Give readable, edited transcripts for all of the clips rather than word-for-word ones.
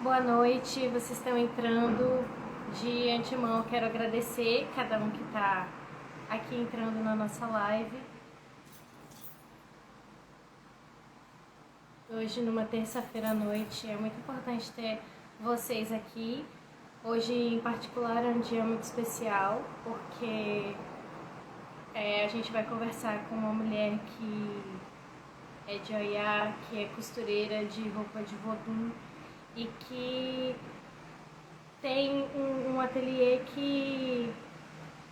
Boa noite, vocês estão entrando. De antemão, quero agradecer cada um que está aqui entrando na nossa live. Hoje, numa terça-feira à noite, é muito importante ter vocês aqui. Hoje, em particular, é um dia muito especial, porque a gente vai conversar com uma mulher que é de Oiá, que é costureira de roupa de vodum e que tem um ateliê que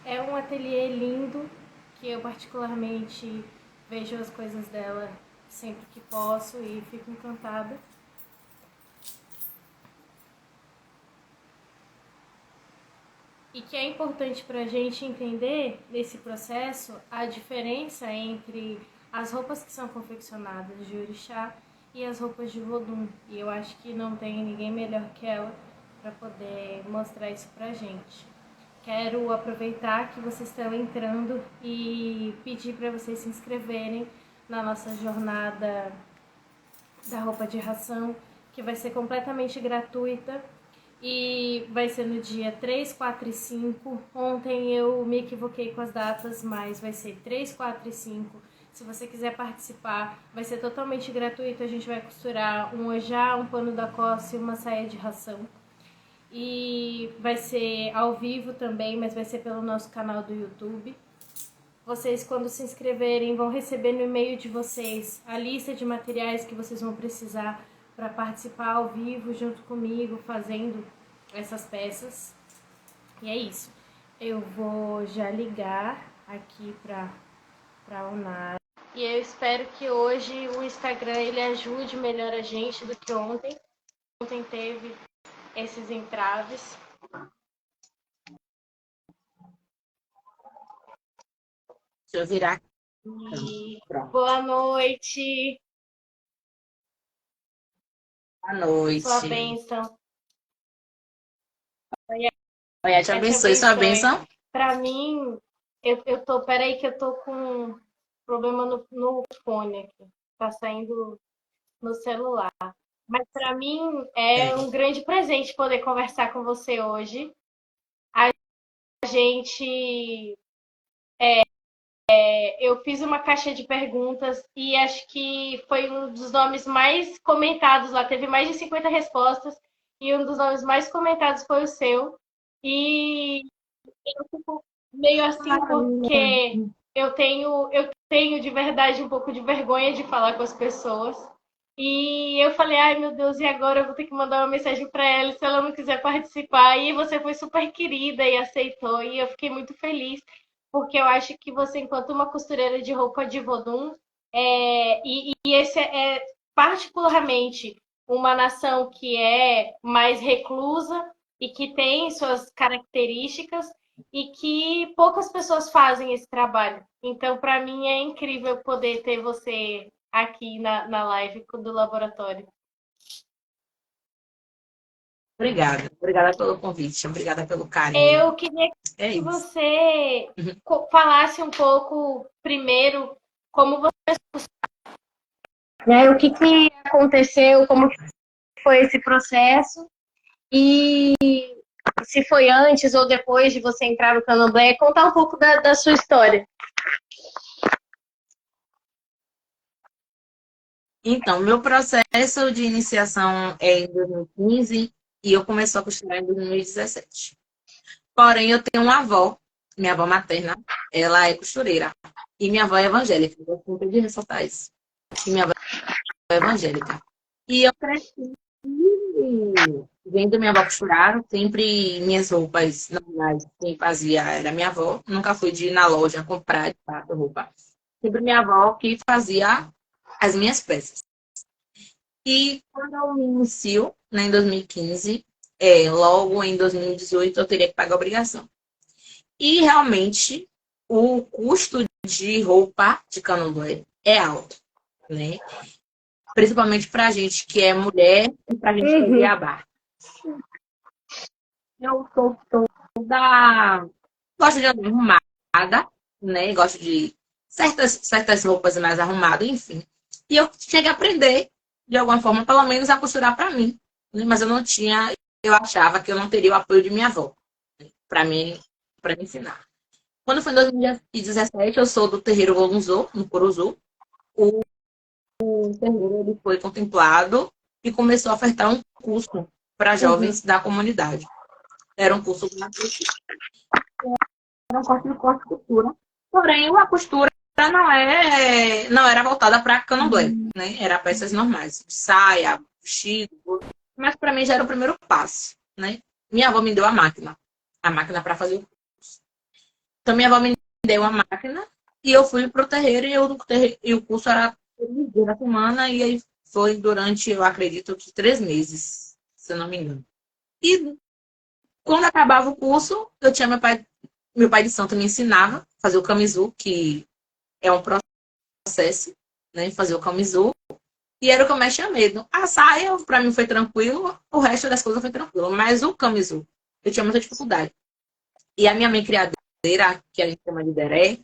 é um ateliê lindo, que eu particularmente vejo as coisas dela sempre que posso e fico encantada. E que é importante para a gente entender nesse processo a diferença entre as roupas que são confeccionadas de orixá e as roupas de vodum. E eu acho que não tem ninguém melhor que ela para poder mostrar isso pra gente. Quero aproveitar que vocês estão entrando e pedir para vocês se inscreverem na nossa jornada da roupa de ração, que vai ser completamente gratuita e vai ser no dia 3, 4 e 5. Ontem eu me equivoquei com as datas, mas vai ser 3, 4 e 5. Se você quiser participar, vai ser totalmente gratuito. A gente vai costurar um ojá, um pano da coça e uma saia de ração. E vai ser ao vivo também, mas vai ser pelo nosso canal do YouTube. Vocês, quando se inscreverem, vão receber no e-mail de vocês a lista de materiais que vocês vão precisar para participar ao vivo junto comigo, fazendo essas peças. E é isso. Eu vou já ligar aqui para a Onara. E eu espero que hoje o Instagram ele ajude melhor a gente do que ontem. Ontem teve esses entraves. Deixa eu virar. E Pronto. boa noite, Boa sua noite. bênção. Olha, te Te abençoe. Sua abençoe. bênção. Pra mim, peraí que eu tô com problema no fone aqui. Tá saindo no celular. Mas pra mim é É. um grande presente poder conversar com você hoje. A gente, eu fiz uma caixa de perguntas e acho que foi um dos nomes mais comentados lá. Teve mais de 50 respostas e um dos nomes mais comentados foi o seu. E eu fico meio assim porque eu tenho de verdade um pouco de vergonha de falar com as pessoas. E eu falei, ai meu Deus, e agora eu vou ter que mandar uma mensagem para ela se ela não quiser participar. E você foi super querida e aceitou, e eu fiquei muito feliz, porque eu acho que você, enquanto uma costureira de roupa de vodum, e esse é particularmente uma nação que é mais reclusa e que tem suas características e que poucas pessoas fazem esse trabalho. Então, para mim, é incrível poder ter você aqui na live do laboratório. Obrigada. Obrigada pelo convite. Obrigada pelo carinho. Eu queria É que isso. você falasse um pouco primeiro como você, né, o que aconteceu, como foi esse processo e se foi antes ou depois de você entrar no Candomblé, contar um pouco da sua história. Então, meu processo de iniciação é em 2015 e eu comecei a costurar em 2017. Porém, eu tenho uma avó, minha avó materna, ela é costureira. E minha avó é evangélica. Eu sempre de ressaltar isso. Que minha avó é evangélica. E eu cresci vendo minha avó costurar, sempre minhas roupas, na verdade, quem fazia era minha avó. Nunca fui de ir na loja comprar de fato roupa. Sempre minha avó que fazia as minhas peças. E quando eu me inicio, né, em 2015, logo em 2018 eu teria que pagar a obrigação. E realmente o custo de roupa de candomblé é alto, né? Principalmente para a gente que é mulher e para a gente que é Uhum. beabá. Eu sou toda. Gosto de andar arrumada, né? Gosto de certas roupas mais arrumadas, enfim. E eu cheguei a aprender, de alguma forma, pelo menos a costurar para mim. mas eu não tinha, eu achava que eu não teria o apoio de minha avó para me ensinar. Quando foi em 2017, eu sou do terreiro Golunzô, no Curuzu. O terreiro ele foi contemplado e começou a ofertar um curso para Uhum. jovens da comunidade. Era um curso gratuito, era um curso de corte e costura. Porém, a costura não era voltada para candomblé, né? Era peças normais, saia, vestido, mas para mim já era o primeiro passo, né? Minha avó me deu a máquina para fazer o curso. Então minha avó me deu a máquina e eu fui pro terreiro e o curso era todos dias da semana e aí foi durante, eu acredito que 3 meses, se eu não me engano. E quando acabava o curso, eu tinha meu pai de santo me ensinava a fazer o camisu, que é um processo, né? Fazer o camisu. E era o que eu mais tinha medo. A saia, pra mim, foi tranquilo, o resto das coisas foi tranquilo. Mas o camisu, eu tinha muita dificuldade. E a minha mãe criadeira, que a gente chama de Deré,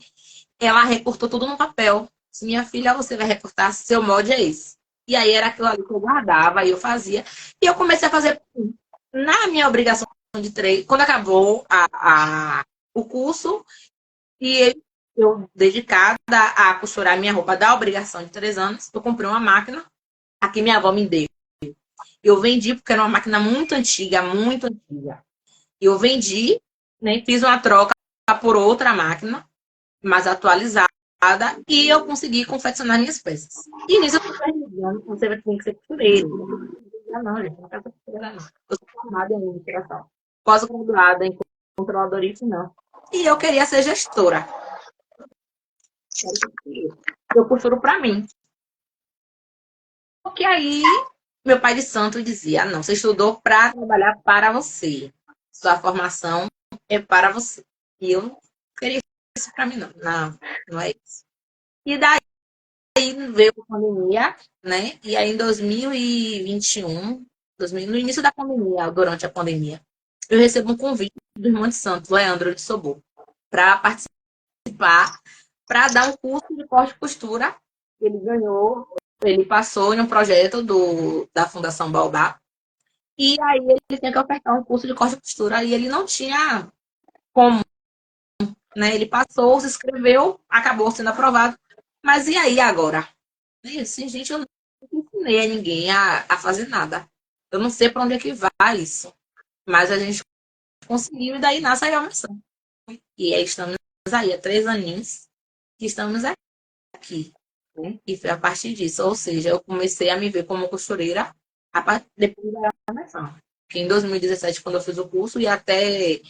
ela recortou tudo no papel. Se minha filha, você vai recortar, seu molde é esse. E aí era aquilo ali que eu guardava, e eu fazia. E eu comecei a fazer na minha obrigação de três. Quando acabou o curso, e eu, dedicada a costurar minha roupa da obrigação de 3 anos, eu comprei uma máquina, a que minha avó me deu. Eu vendi porque era uma máquina muito antiga, muito antiga. Eu vendi, né, fiz uma troca por outra máquina, mais atualizada, e eu consegui confeccionar minhas peças. E nisso eu fui perguntando, você vai ter que ser costureira. Não, gente, não quero ser costureira, não. Eu sou formada em administração. Pós-graduada em controladoria, não. E eu queria ser gestora. Eu costuro para mim. Porque aí meu pai de santo dizia: não, você estudou para trabalhar para você. Sua formação é para você. E eu não queria isso para mim, não. Não, não é isso. E daí veio a pandemia, né? E aí em 2021, no início da pandemia, durante a pandemia, eu recebo um convite do irmão de santo, Leandro de Sobor, para participar, para dar um curso de corte e costura. Ele ganhou, ele passou em um projeto da Fundação Baobá. E aí ele tinha que ofertar um curso de corte e costura e ele não tinha como, né? Ele passou, se inscreveu, acabou sendo aprovado. Mas e aí agora? E assim, gente, eu não ensinei a ninguém a fazer nada. Eu não sei para onde é que vai isso. Mas a gente conseguiu e daí nasce a missão. E aí estamos aí há 3 aninhos que estamos aqui. Né? E foi a partir disso. Ou seja, eu comecei a me ver como costureira depois da missão. Que em 2017, quando eu fiz o curso, e até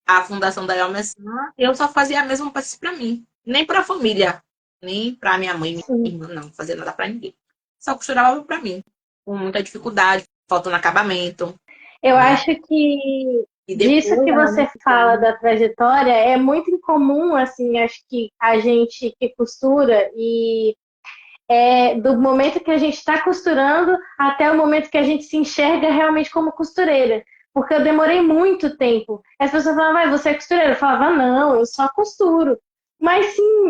a fundação da Elmessan, eu só fazia a mesma coisa para mim. Nem para a família, nem para minha mãe, minha Sim. irmã, não fazia nada para ninguém. Só costurava para mim, com muita dificuldade, faltando acabamento, Eu né? acho que E disso depois que ela você me fala da trajetória é muito incomum, assim, acho que a gente que costura e do momento que a gente está costurando até o momento que a gente se enxerga realmente como costureira. Porque eu demorei muito tempo. As pessoas falavam, vai, você é costureira? Eu falava, não, eu só costuro. Mas sim,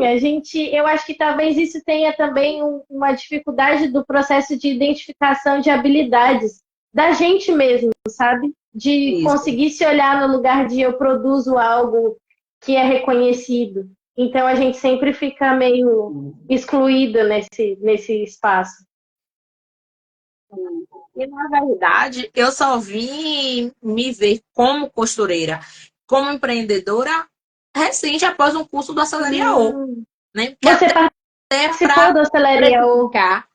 eu acho que talvez isso tenha também uma dificuldade do processo de identificação de habilidades da gente mesmo, sabe? De isso. conseguir se olhar no lugar de eu produzo algo que é reconhecido. Então a gente sempre fica meio excluída nesse espaço. E, na verdade, eu só vim me ver como costureira, como empreendedora, recente após um curso do Aceleraia O, Hum. né? Porque Você até participou para da Hostelaria O. precificar,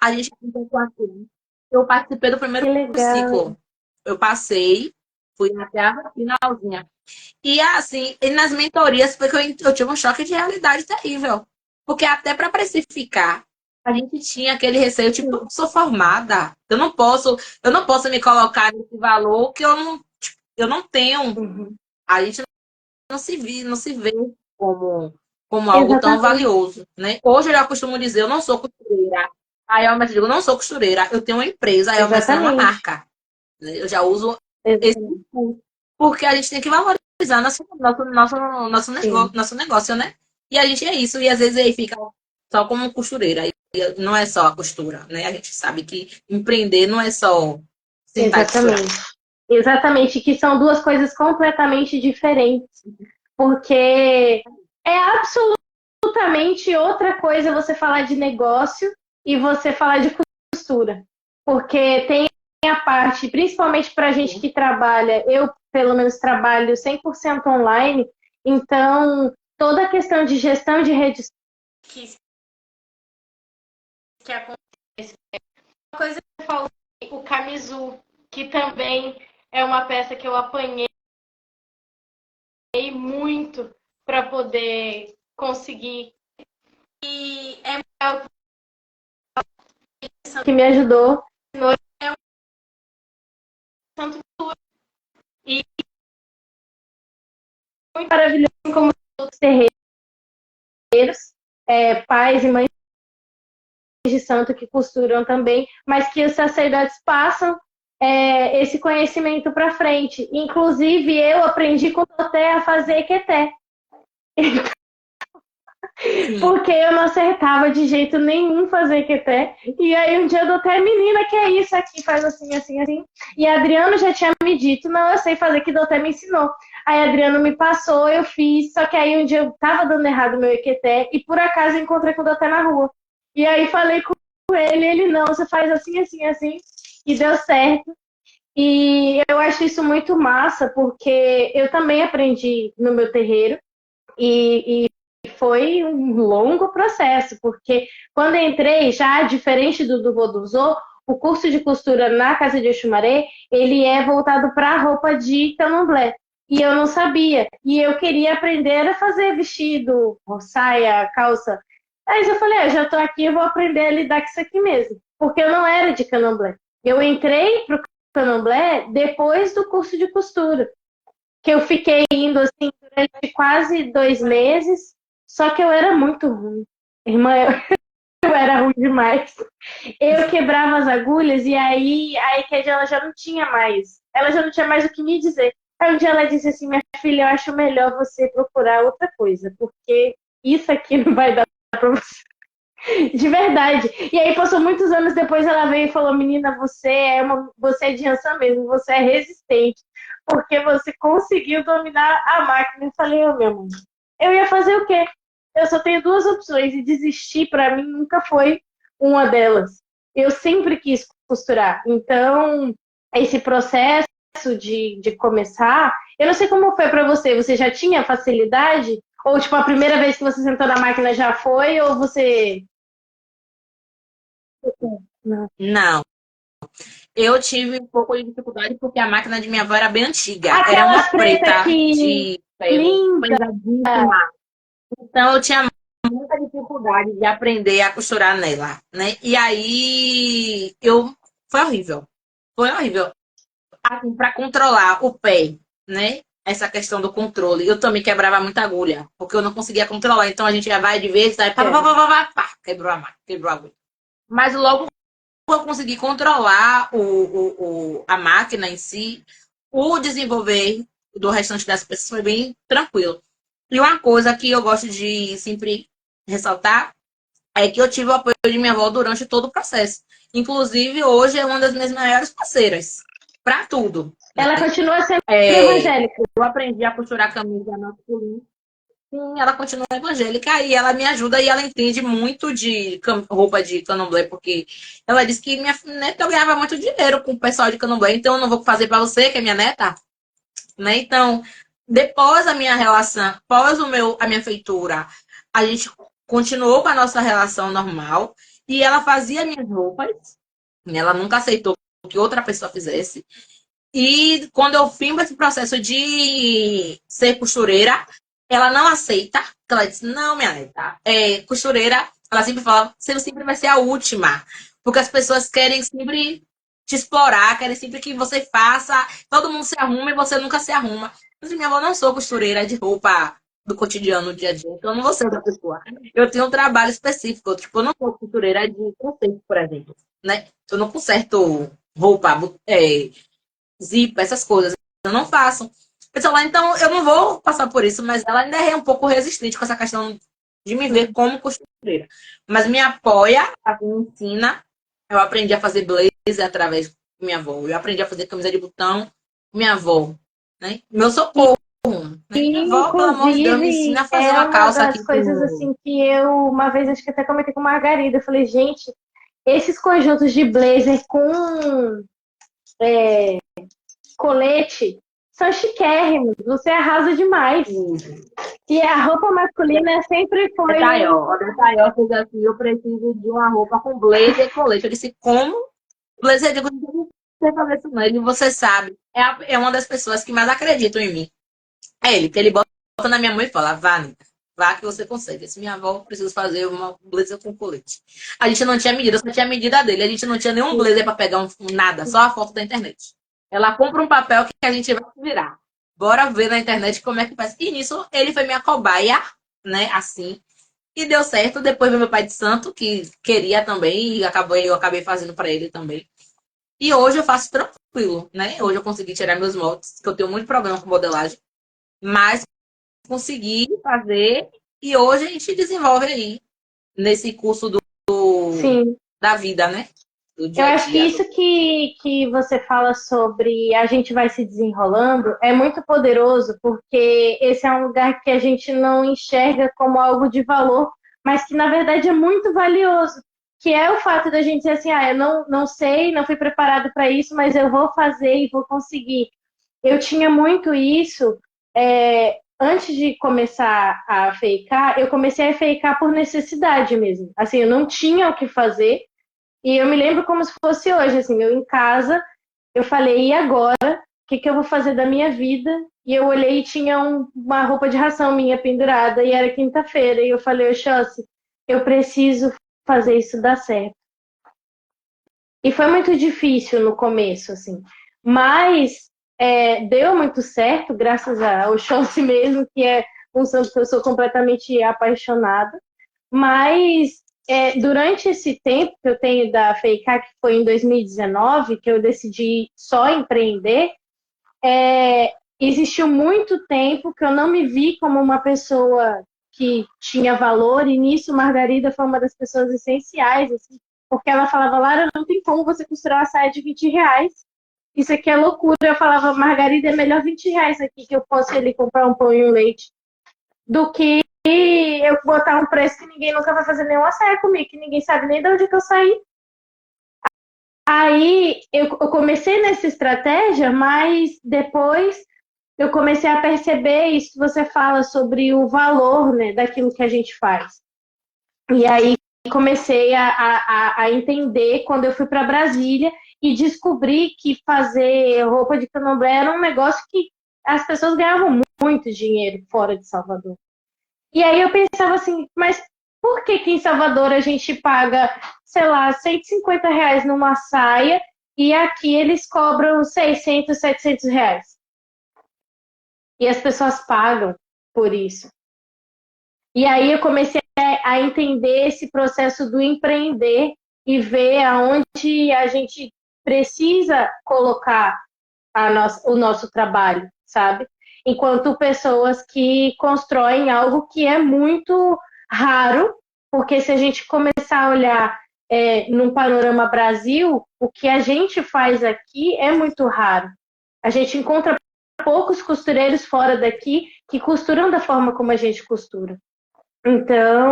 a gente tem com aquilo. Eu participei do primeiro Que legal. ciclo. Eu passei, fui até a finalzinha. E assim, e nas mentorias foi que eu tive um choque de realidade terrível. Porque até para precificar, a gente tinha aquele receio, tipo, eu sou formada, eu não posso me colocar nesse valor que eu não tenho. Uhum. A gente não se vê como, como algo tão Exatamente, valioso, né? Hoje eu já costumo dizer, eu não sou costureira. Aí eu digo, eu não sou costureira, eu tenho uma empresa, aí eu é uma exatamente, marca. Né? Eu já uso esse exatamente. discurso, porque a gente tem que valorizar Sim. nosso negócio, né? E a gente é isso, e às vezes aí fica só como costureira, e não é só a costura, né? A gente sabe que empreender não é só Tentar costurar. Exatamente. Exatamente, que são duas coisas completamente diferentes. Porque é absolutamente outra coisa você falar de negócio e você falar de costura. Porque tem a parte, principalmente para a gente que trabalha, eu pelo menos trabalho 100% online, então toda a questão de gestão de redes que acontece. Uma coisa que eu falei, o Camisu, que também é uma peça que eu apanhei muito para poder conseguir. E é algo que me ajudou. É um santo e muito maravilhoso como os terreiros, pais e mães de santo que costuram também, mas que os sacerdotes passam esse conhecimento para frente. Inclusive, eu aprendi com o Toté a fazer equeté. Porque eu não acertava de jeito nenhum fazer equeté. E aí um dia eu dou até, menina, que é isso aqui? Faz assim, assim, assim. E a Adriano já tinha me dito, não, eu sei fazer, que Doutor me ensinou. Aí a Adriano me passou, eu fiz, só que aí um dia eu tava dando errado o meu equeté e por acaso eu encontrei com o Doutor na rua. E aí falei com ele, não, você faz assim, assim, assim, e deu certo. E eu acho isso muito massa, porque eu também aprendi no meu terreiro, e foi um longo processo, porque quando eu entrei, já diferente do Voduzô, o curso de costura na Casa de Oxumaré, ele é voltado para a roupa de candomblé. E eu não sabia. E eu queria aprender a fazer vestido, saia, calça. Aí eu falei, já estou aqui, eu vou aprender a lidar com isso aqui mesmo. Porque eu não era de candomblé. Eu entrei para o candomblé depois do curso de costura, que eu fiquei indo assim durante quase 2 meses, só que eu era muito ruim. Irmã, eu era ruim demais. Eu quebrava as agulhas e aí a Eked, ela já não tinha mais. Ela já não tinha mais o que me dizer. Aí um dia ela disse assim, minha filha, eu acho melhor você procurar outra coisa, porque isso aqui não vai dar pra você. De verdade. E aí passou muitos anos depois, ela veio e falou, menina, você é de Ançã mesmo, você é resistente, porque você conseguiu dominar a máquina. Eu falei, meu amor, eu ia fazer o quê? Eu só tenho duas opções e desistir para mim nunca foi uma delas. Eu sempre quis costurar. Então, esse processo de começar, eu não sei como foi para você. Você já tinha facilidade? Ou, tipo, a primeira vez que você sentou na máquina já foi? Ou você... Não. Não. Eu tive um pouco de dificuldade porque a máquina de minha avó era bem antiga. Era Aquelas uma pretas preta que... de ferro, Linda! pesadíssima. Então eu tinha muita dificuldade de aprender a costurar nela, né? E aí eu foi horrível. Foi horrível. Assim, para controlar o pé, né? Essa questão do controle. Eu também quebrava muita agulha, porque eu não conseguia controlar. Então a gente já vai de vez, aí pá, pá, pá, pá, pá, pá, quebrou a máquina, quebrou a agulha. Mas logo eu consegui controlar a máquina em si, o desenvolver do restante das peças foi bem tranquilo. E uma coisa que eu gosto de sempre ressaltar é que eu tive o apoio de minha avó durante todo o processo. Inclusive, hoje é uma das minhas maiores parceiras para tudo. Ela continua sendo É, evangélica. eu aprendi a costurar camisa masculina. Sim, ela continua evangélica e ela me ajuda e ela entende muito de roupa de candomblé, porque ela disse que minha neta ganhava muito dinheiro com o pessoal de candomblé, então eu não vou fazer para você, que é minha neta, né? Então, depois a minha relação, após a minha feitura, a gente continuou com a nossa relação normal e ela fazia minhas roupas, né? Ela nunca aceitou que outra pessoa fizesse. E quando eu fim esse processo de ser costureira, ela não aceita. Ela disse, não, minha neta, costureira, ela sempre fala, você sempre vai ser a última. Porque as pessoas querem sempre te explorar, querem sempre que você faça, todo mundo se arruma e você nunca se arruma. Mas minha avó não sou costureira de roupa do cotidiano, do dia a dia, então eu não vou ser outra pessoa. Eu tenho um trabalho específico, tipo, eu não sou costureira de conceito, por exemplo, né? Eu não conserto roupa, zip, essas coisas. Eu não faço. Pessoal, então eu não vou passar por isso, mas ela ainda é um pouco resistente com essa questão de me ver como costureira. Mas me apoia, me ensina. Eu aprendi a fazer blazer através com minha avó. Eu aprendi a fazer camisa de botão com minha avó, né? Meu socorro, né? Minha E, avó, pelo amor de Deus, me ensina inclusive, a fazer é uma uma calça das aqui coisas pro... assim que eu, uma vez, acho que até comentei com a Margarida, eu falei, gente, esses conjuntos de blazer com colete são chiquérrimos, você arrasa demais. E a roupa masculina sempre foi um. O Detalhó fez assim, eu preciso de uma roupa com blazer e colete. Eu disse, como? Blazer, eu digo, não sei fazer isso não. Ele, você sabe, é uma das pessoas que mais acreditam em mim. É ele, que ele bota na minha mão e fala, vá, Anitta, vá que você consegue. Se minha avó precisa fazer uma blazer com colete. A gente não tinha medida, só tinha a medida dele. A gente não tinha nenhum blazer para pegar nada, só a foto da internet. Ela compra um papel que a gente vai virar. Bora ver na internet como é que faz. E nisso ele foi minha cobaia, né? Assim. E deu certo. Depois veio meu pai de santo, que queria também, e eu acabei fazendo para ele também. E hoje eu faço tranquilo, né? Hoje eu consegui tirar meus moldes, que eu tenho muito problema com modelagem. Mas consegui fazer e hoje a gente desenvolve aí nesse curso Sim. da vida, né? Do Eu dia a acho que dia. isso que você fala sobre a gente vai se desenrolando é muito poderoso, porque esse é um lugar que a gente não enxerga como algo de valor, mas que na verdade é muito valioso. Que é o fato da gente dizer assim, ah, eu não sei, não fui preparado para isso, mas eu vou fazer e vou conseguir. Eu tinha muito isso. Antes de começar a fakear, eu comecei a fakear por necessidade mesmo. Assim, eu não tinha o que fazer. E eu me lembro como se fosse hoje, assim, eu em casa, eu falei, e agora? O que eu vou fazer da minha vida? E eu olhei e tinha uma roupa de ração minha pendurada, e era quinta-feira, e eu falei, Oxóssi, eu preciso fazer isso dar certo. E foi muito difícil no começo, assim, mas deu muito certo, graças ao Oxóssi mesmo, que é um santo que eu sou completamente apaixonada. Mas durante esse tempo que eu tenho da FEICA, que foi em 2019, que eu decidi só empreender, existiu muito tempo que eu não me vi como uma pessoa que tinha valor, e nisso Margarida foi uma das pessoas essenciais, assim, porque ela falava, Lara, não tem como você costurar uma saia de R$ 20. Isso aqui é loucura. Eu falava, Margarida, é melhor R$ 20 aqui que eu posso ir ali comprar um pão e um leite do que eu botar um preço que ninguém nunca vai fazer nenhuma saia comigo, que ninguém sabe nem de onde que eu saí. Aí eu comecei nessa estratégia, mas depois eu comecei a perceber isso que você fala sobre o valor, né, daquilo que a gente faz. E aí comecei a entender quando eu fui para Brasília e descobri que fazer roupa de candomblé era um negócio que as pessoas ganhavam muito dinheiro fora de Salvador. E aí eu pensava assim, mas por que que em Salvador a gente paga, sei lá, R$ 150 numa saia e aqui eles cobram 600, R$ 700? E as pessoas pagam por isso. E aí eu comecei a entender esse processo do empreender e ver aonde a gente precisa colocar o nosso trabalho, sabe? Enquanto pessoas que constroem algo que é muito raro, porque se a gente começar a olhar num panorama Brasil, o que a gente faz aqui é muito raro. A gente encontra poucos costureiros fora daqui que costuram da forma como a gente costura. Então,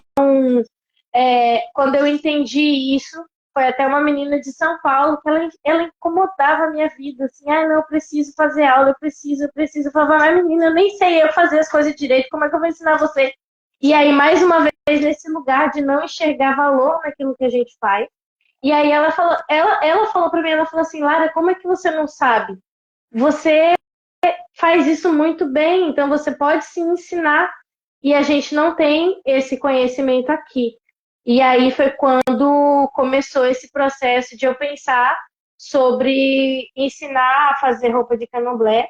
quando eu entendi isso, foi até uma menina de São Paulo que ela incomodava a minha vida, assim, não, eu preciso fazer aula, eu preciso. Eu falava, menina, eu nem sei eu fazer as coisas direito, como é que eu vou ensinar você? E aí, mais uma vez, nesse lugar de não enxergar valor naquilo que a gente faz. E aí ela falou para mim, ela falou assim, Lara, como é que você não sabe? Você faz isso muito bem, então você pode se ensinar. E a gente não tem esse conhecimento aqui. E aí foi quando começou esse processo de eu pensar sobre ensinar a fazer roupa de candomblé,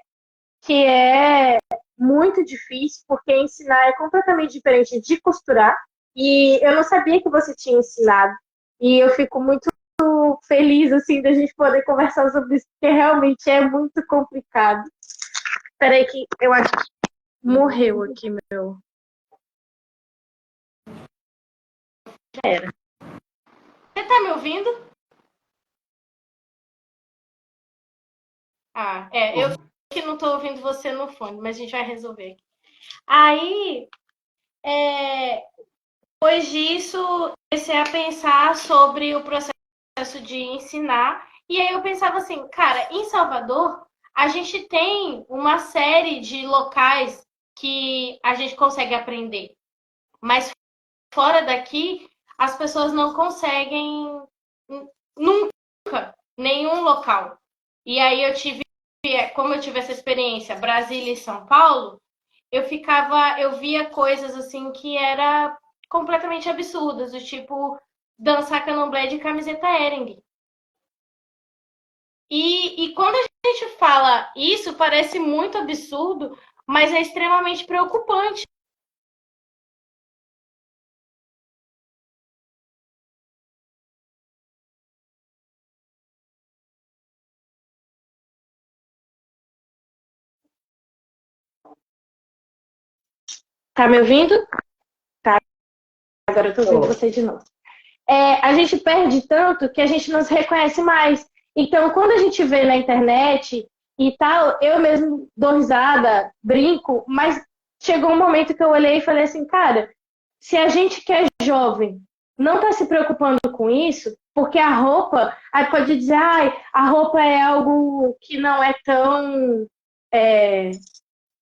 que é muito difícil, porque ensinar é completamente diferente de costurar. E eu não sabia que você tinha ensinado. E eu fico muito feliz assim da gente poder conversar sobre isso, porque realmente é muito complicado. Peraí que eu acho que morreu aqui meu. Era. Você tá me ouvindo? Eu que não tô ouvindo você no fone, mas a gente vai resolver aqui. Aí, depois disso, comecei a pensar sobre o processo de ensinar. E aí eu pensava assim, cara, em Salvador, a gente tem uma série de locais que a gente consegue aprender. Mas fora daqui, as pessoas não conseguem nunca nenhum local. E aí como eu tive essa experiência, Brasília e São Paulo, eu via coisas assim que era completamente absurdas, do tipo dançar candomblé de camiseta Hering. E quando a gente fala isso, parece muito absurdo, mas é extremamente preocupante. Tá me ouvindo? Tá, agora eu tô ouvindo você de novo. A gente perde tanto que a gente não se reconhece mais. Então, quando a gente vê na internet e tal, eu mesmo dou risada, brinco, mas chegou um momento que eu olhei e falei assim, cara, se a gente que é jovem não está se preocupando com isso, porque a roupa, aí pode dizer, a roupa é algo que não é tão é,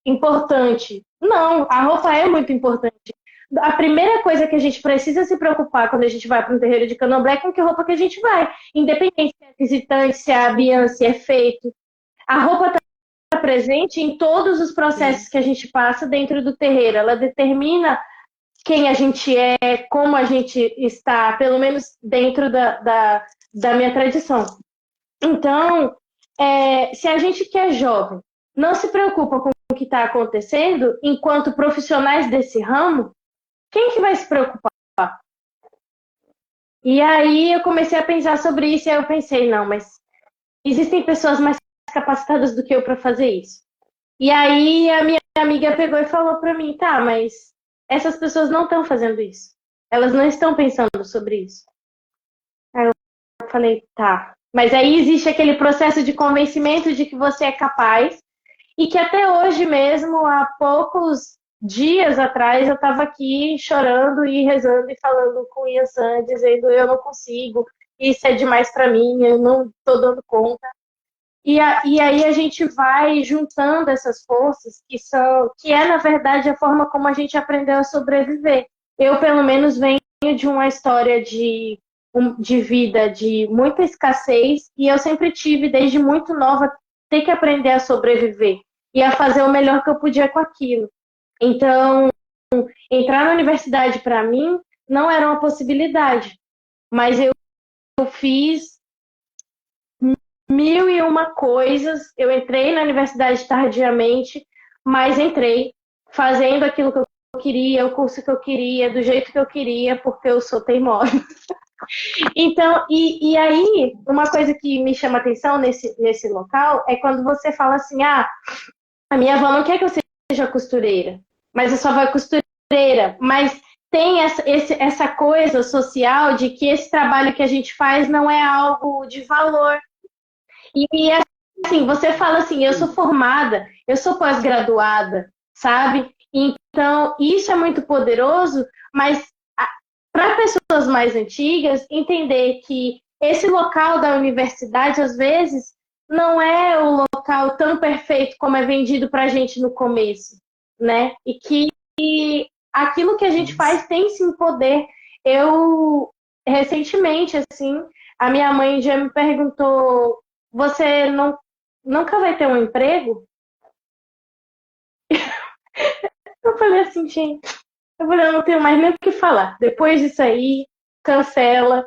importante. Não, a roupa é muito importante. A primeira coisa que a gente precisa se preocupar quando a gente vai para um terreiro de candomblé é com que roupa que a gente vai. Independente se é visitante, se é abian, se é feito. A roupa está presente em todos os processos que a gente passa dentro do terreiro. Ela determina quem a gente é, como a gente está, pelo menos dentro da minha tradição. Então, se a gente que é jovem não se preocupa com o que está acontecendo, enquanto profissionais desse ramo, quem que vai se preocupar? E aí eu comecei a pensar sobre isso e aí eu pensei, não, mas existem pessoas mais capacitadas do que eu para fazer isso. E aí a minha amiga pegou e falou para mim, tá, mas essas pessoas não estão fazendo isso. Elas não estão pensando sobre isso. Aí eu falei, tá. Mas aí existe aquele processo de convencimento de que você é capaz e que até hoje mesmo, há poucos dias atrás, eu estava aqui chorando e rezando e falando com o Yansan, dizendo eu não consigo, isso é demais para mim, eu não estou dando conta. E aí a gente vai juntando essas forças que é na verdade a forma como a gente aprendeu a sobreviver. Eu pelo menos venho de uma história de vida de muita escassez e eu sempre tive desde muito nova ter que aprender a sobreviver e a fazer o melhor que eu podia com aquilo. Então, entrar na universidade para mim não era uma possibilidade, mas eu fiz mil e uma coisas. Eu entrei na universidade tardiamente, mas entrei fazendo aquilo que eu queria, o curso que eu queria, do jeito que eu queria, porque eu sou teimosa. Então, e aí, uma coisa que me chama atenção nesse local é quando você fala assim, a minha avó não quer que eu seja costureira, mas a sua avó é costureira, mas tem essa coisa social de que esse trabalho que a gente faz não é algo de valor. E assim, você fala assim, eu sou formada, eu sou pós-graduada, sabe? Então, isso é muito poderoso, mas para pessoas mais antigas, entender que esse local da universidade, às vezes, não é o local tão perfeito como é vendido para a gente no começo, né? E que aquilo que a gente faz tem sim poder. Eu, recentemente, assim, a minha mãe já me perguntou: você nunca vai ter um emprego? Eu falei assim, gente, eu falei, eu não tenho mais nem o que falar. Depois disso aí, cancela.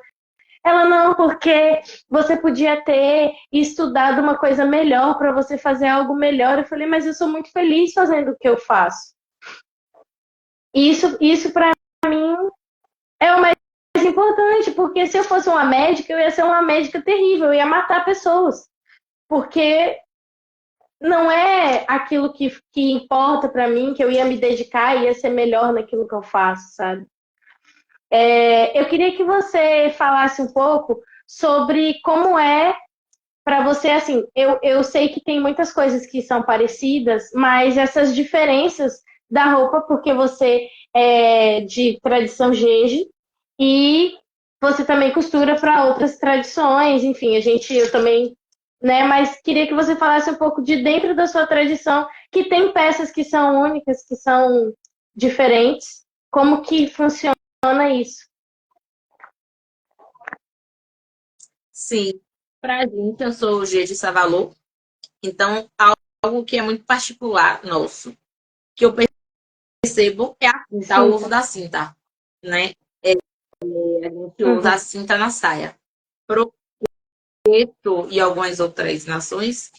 Ela não, porque você podia ter estudado uma coisa melhor para você fazer algo melhor. Eu falei, mas eu sou muito feliz fazendo o que eu faço. Isso para mim é o mais importante, porque se eu fosse uma médica, eu ia ser uma médica terrível, eu ia matar pessoas. Porque não é aquilo que importa para mim, que eu ia me dedicar e ia ser melhor naquilo que eu faço, sabe? Eu queria que você falasse um pouco sobre como é para você, assim, eu sei que tem muitas coisas que são parecidas, mas essas diferenças da roupa, porque você é de tradição jeje e você também costura para outras tradições, enfim, eu também, né, mas queria que você falasse um pouco de dentro da sua tradição, que tem peças que são únicas, que são diferentes, como que funciona isso? Sim, pra gente, eu sou o G de Savalô, então algo que é muito particular nosso, que eu percebo é a cinta, o uso Cinta. da cinta, né? A gente usa a Uhum. cinta na saia. Pro peito e algumas outras nações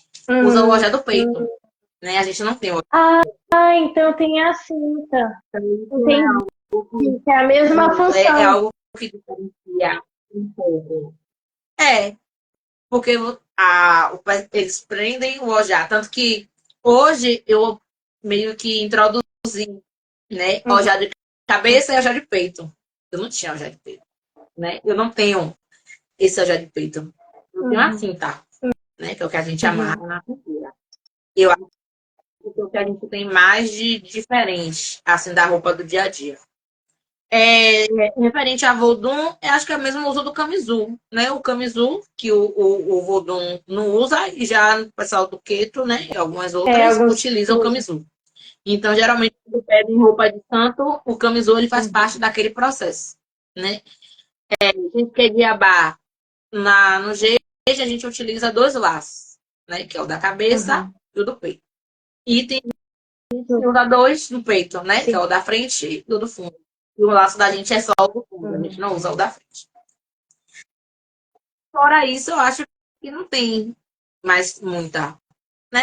usam o Uhum. ojá do peito, né? A gente não tem o Ah, então tem a cinta. isso Entendi. Que é a mesma é função. algo que diferencia um pouco. É, porque eles prendem o ojá, tanto que hoje eu meio que introduzi, né, Uhum. ojá de cabeça e ojá de peito. Eu não tinha ojá de peito, né? Eu não tenho esse ojá de peito. Eu tenho Uhum. assim, tá? Né? Que é o que a gente Uhum. amarra na cintura. Eu acho que é o que a gente tem mais de diferente, assim, da roupa do dia a dia. É, referente a Vodun, eu acho que é o mesmo uso do camisul, né? O camisul, que o Vodun não usa, e já o pessoal do Queto, né? E algumas É, outras alguns utilizam o usam. camisul. Então, geralmente, quando pedem roupa de santo, o camisul ele faz Uhum. parte daquele processo, né? A gente quer diabar no jeito, a gente utiliza dois laços, né? Que é o da cabeça Uhum. e o do peito. E tem que usa dois no peito, né? Que é Sim. o da frente e o do fundo. E o laço da gente é só o do fundo, a gente Uhum. não usa o da frente. Fora isso, eu acho que não tem mais muita. Né?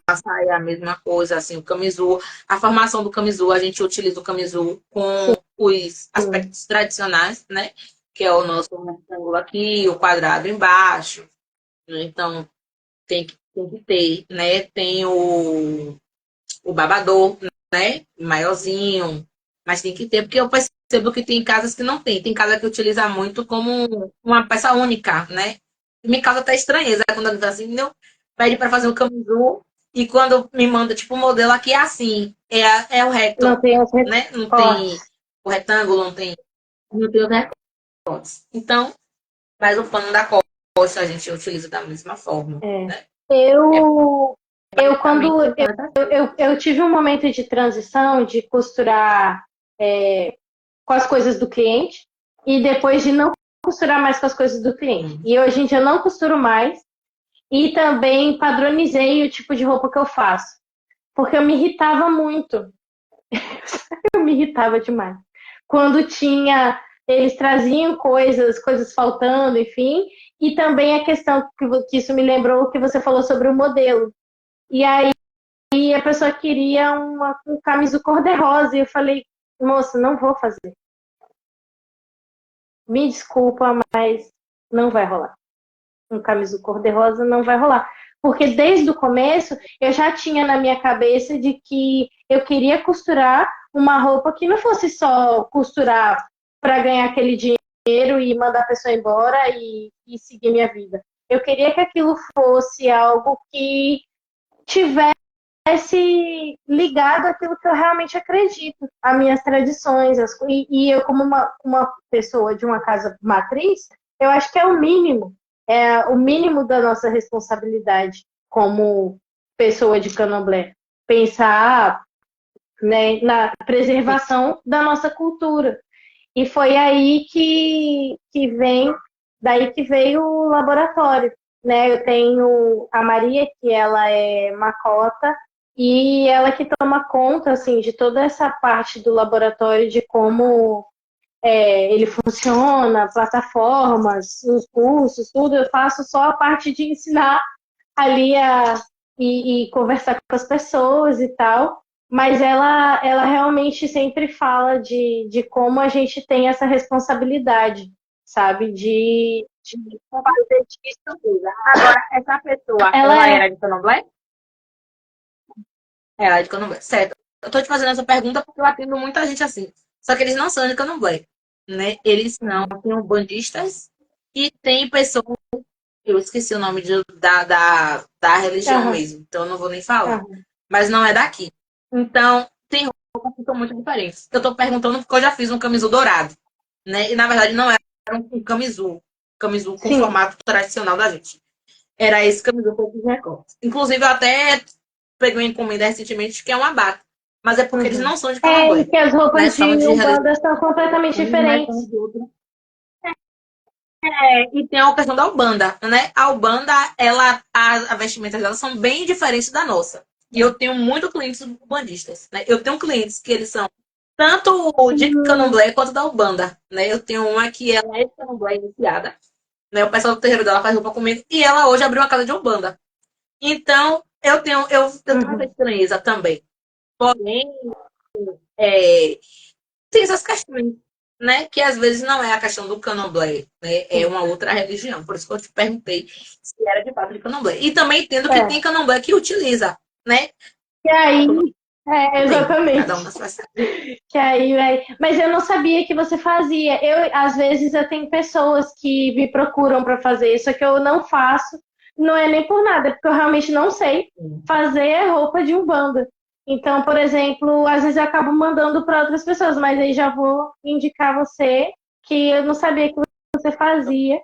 A saia é a mesma coisa, assim, o camisul. A formação do camisul, a gente utiliza o camisul com os Sim. aspectos tradicionais, né? Que é o nosso retângulo aqui, o quadrado embaixo. Né? Então, tem que ter, né? Tem o babador, né? Maiorzinho, mas tem que ter, porque eu percebo que tem casas que não tem. Tem casa que utiliza muito como uma peça única, né? Me causa até estranheza quando ele fala assim, não, pede para fazer um camisul e quando me manda, tipo, o modelo aqui é assim, é o Não reto, tem os né? Não tem recortes. o retângulo, não tem os recortes. Então, mas o pano da costa a gente utiliza da mesma forma, É. né? É Eu, eu basicamente quando funciona assim. eu tive um momento de transição de costurar com as coisas do cliente e depois de não costurar mais com as coisas do cliente. E hoje em dia eu não costuro mais e também padronizei o tipo de roupa que eu faço, porque eu me irritava muito. Eu me irritava demais. Quando tinha, eles traziam coisas faltando, enfim, e também a questão que isso me lembrou o que você falou sobre o modelo. E aí a pessoa queria um camisa cor-de-rosa, e eu falei, moça, não vou fazer. Me desculpa, mas não vai rolar. Um camisa cor-de-rosa não vai rolar. Porque desde o começo eu já tinha na minha cabeça de que eu queria costurar uma roupa que não fosse só costurar para ganhar aquele dinheiro e mandar a pessoa embora e seguir minha vida. Eu queria que aquilo fosse algo que tivesse ligado àquilo que eu realmente acredito, às minhas tradições. E eu, como uma pessoa de uma casa matriz, eu acho que é o mínimo da nossa responsabilidade como pessoa de candomblé. Pensar, né, na preservação da nossa cultura. E foi aí daí que veio o laboratório, né? Eu tenho a Maria, que ela é macota, e ela que toma conta, assim, de toda essa parte do laboratório, de como ele funciona, plataformas, os cursos, tudo. Eu faço só a parte de ensinar ali e conversar com as pessoas e tal. Mas ela realmente sempre fala de como a gente tem essa responsabilidade, sabe? De fazer disso. Agora, essa pessoa, Ela ela é. era de Candomblé? Ela é de Candomblé. Certo. Eu tô te fazendo essa pergunta porque eu atendo muita gente assim. Só que eles não são de Candomblé, né? Eles não. Tem bandistas e tem pessoas Eu esqueci o nome da religião Aham, mesmo, então eu não vou nem falar. aham. Mas não é daqui. Então, tem roupas que são muito diferentes. Eu tô perguntando porque eu já fiz um camisul dourado, né? E na verdade não era um camisul com Sim. formato tradicional da gente. Era esse camisul que eu fiz recorte. Inclusive, eu até peguei uma encomenda recentemente que é uma bata. Mas é porque eles Uhum. não são de É candomblé, que as né? roupas São de de Umbanda religião, são completamente mas são diferentes. de outra. E tem a questão da Ubanda, né? A Ubanda, a vestimenta dela são bem diferentes da nossa. E eu tenho muito clientes ubandistas, né? Eu tenho clientes que eles são tanto de Hum, candomblé quanto da Ubanda, né? Eu tenho uma que ela é de candomblé iniciada, né? O pessoal do terreiro dela faz roupa comigo e ela hoje abriu uma casa de Ubanda. Então, eu tenho essa uhum, estranheza também. Porém, é, tem essas questões, né? Que às vezes não é a questão do candomblé, né? É sim. uma outra religião. Por isso que eu te perguntei se era de fato de candomblé. E também entendo que tem É. candomblé que utiliza, né? E aí, Tudo bem, cada um exatamente. na sua cidade. Que aí vai. Mas eu não sabia que você fazia. Às vezes, eu tenho pessoas que me procuram para fazer isso, que eu não faço. Não é nem por nada, é porque eu realmente não sei fazer roupa de Umbanda. Então, por exemplo, às vezes eu acabo mandando para outras pessoas, mas aí já vou indicar você, que eu não sabia que você fazia.